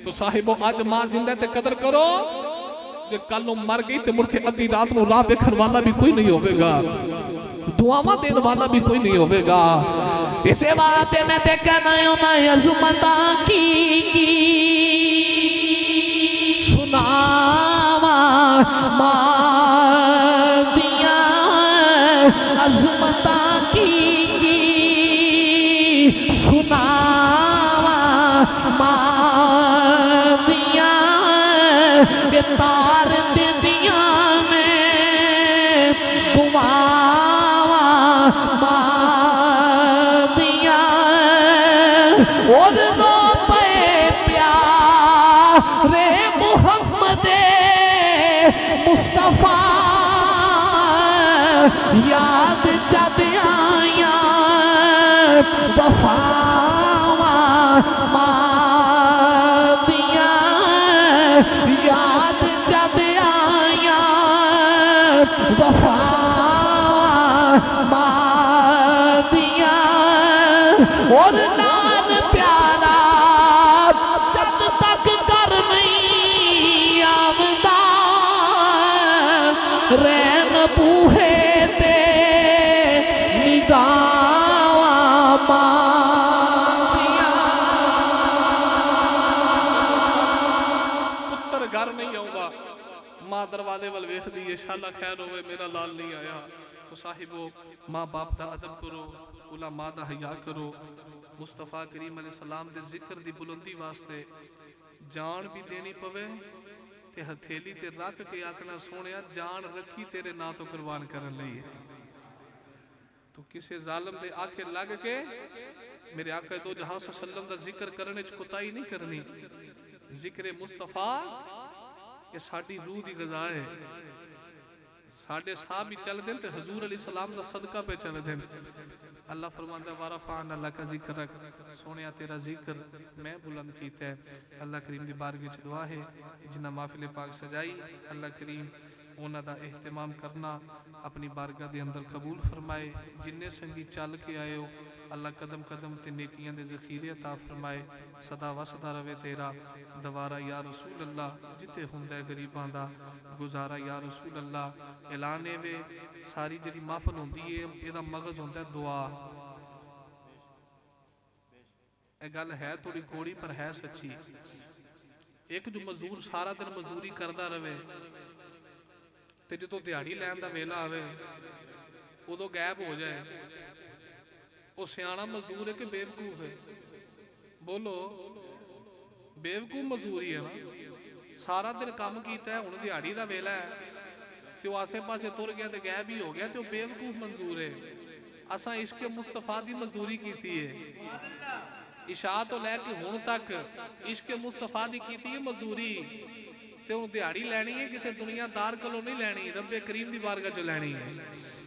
तो साहिबो आज मां जिंदा ते कदर करो जे कल नूं मर गई ते मुड़ के अद्धी रात नूं राह देखण वाला भी कोई नहीं होवेगा दुआवां देने वाला भी कोई नहीं होवेगा इसे वास्ते मैं ते कहना मैं अजमता की सुनावा मां दिया अजमता की सुनावा मां दिया तार दिया ने दुआवा मां दिया और रो पे प्यारे मोहम्मद मुस्तफा याद जद आया वफावा मां दिया याद जद आया वफावा मां दिया और नान प्यारा जब तक कर नहीं आवदा रैन बूहे ते निगावा मां दिया पुत्र घर नहीं आऊंगा मां दरवाजे वाल वेखदी है शाला खैर होवे मेरा लाल नहीं आया तो साहिबो मां बाप दा अदब करो उलमा दा हया करो मुस्तफा करीम अलैहि सलाम दे जिक्र दी बुलंदी वास्ते जान भी देनी पवे ते हथेली ते रख के आखना सोनिया जान रखी तेरे नां तो कुर्बान करन लई तो किसी जालिम दे आखे लग के मेरे आका दो जहां सल्लम दा जिक्र करने च कोताही नहीं करनी जिक्र मुस्तफा ये साडी रूह दी ग़ज़ा है साडे साह भी चल देन ते हजूर अलैहि सलाम दा सदका पे चल देन अल्लाह फरमांदा वारफान अल्लाह का जिक्र रख सोनिया तेरा जिक्र मैं बुलंद कीता है अल्लाह करीम दी बारगाह च दुआ है जिन्ना महफिल पाक सजाई अल्लाह करीम उन्हां दा एहतमाम करना अपनी बारगाह दे अंदर कबूल फरमाए जिन्ने संगी चल के आए हो अल्लाह कदम कदम ते नेकियां दे ज़ख़ीरे अता फरमाए सदा वसदा रवे तेरा दवारा या रसूल अल्लाह जिथे हुंदा है गरीबां दा गुजारा या रसूल अल्लाह ऐलाने वे सारी जिहड़ी महफिल हुंदी है इहदा मगज़ हुंदा है दुआ ए गल है थोड़ी कोड़ी पर है सच्ची एक जो मजदूर सारा दिन मजदूरी करदा रवे ते जो दिहाड़ी लैन दा वेला आवे उदों गैब हो जाए वो सियाना मजदूर है कि बेवकूफ है बोलो बेवकूफ मजदूर ही है ना सारा दिन काम कीता है हुण दिहाड़ी दा वेला है ते आसे पासे तुर गया ते गैब ही हो गया ते बेवकूफ मंजूर है असां इश्क मुस्तफा दी मजदूरी कीती है इशा तो लैके हुण तक इश्क मुस्तफा दी कीती है मजदूरी ते हुण दिहाड़ी लैनी है किसी दुनियादार कोलों नहीं लैनी रब्बे करीम दी बारगाह च लैनी है।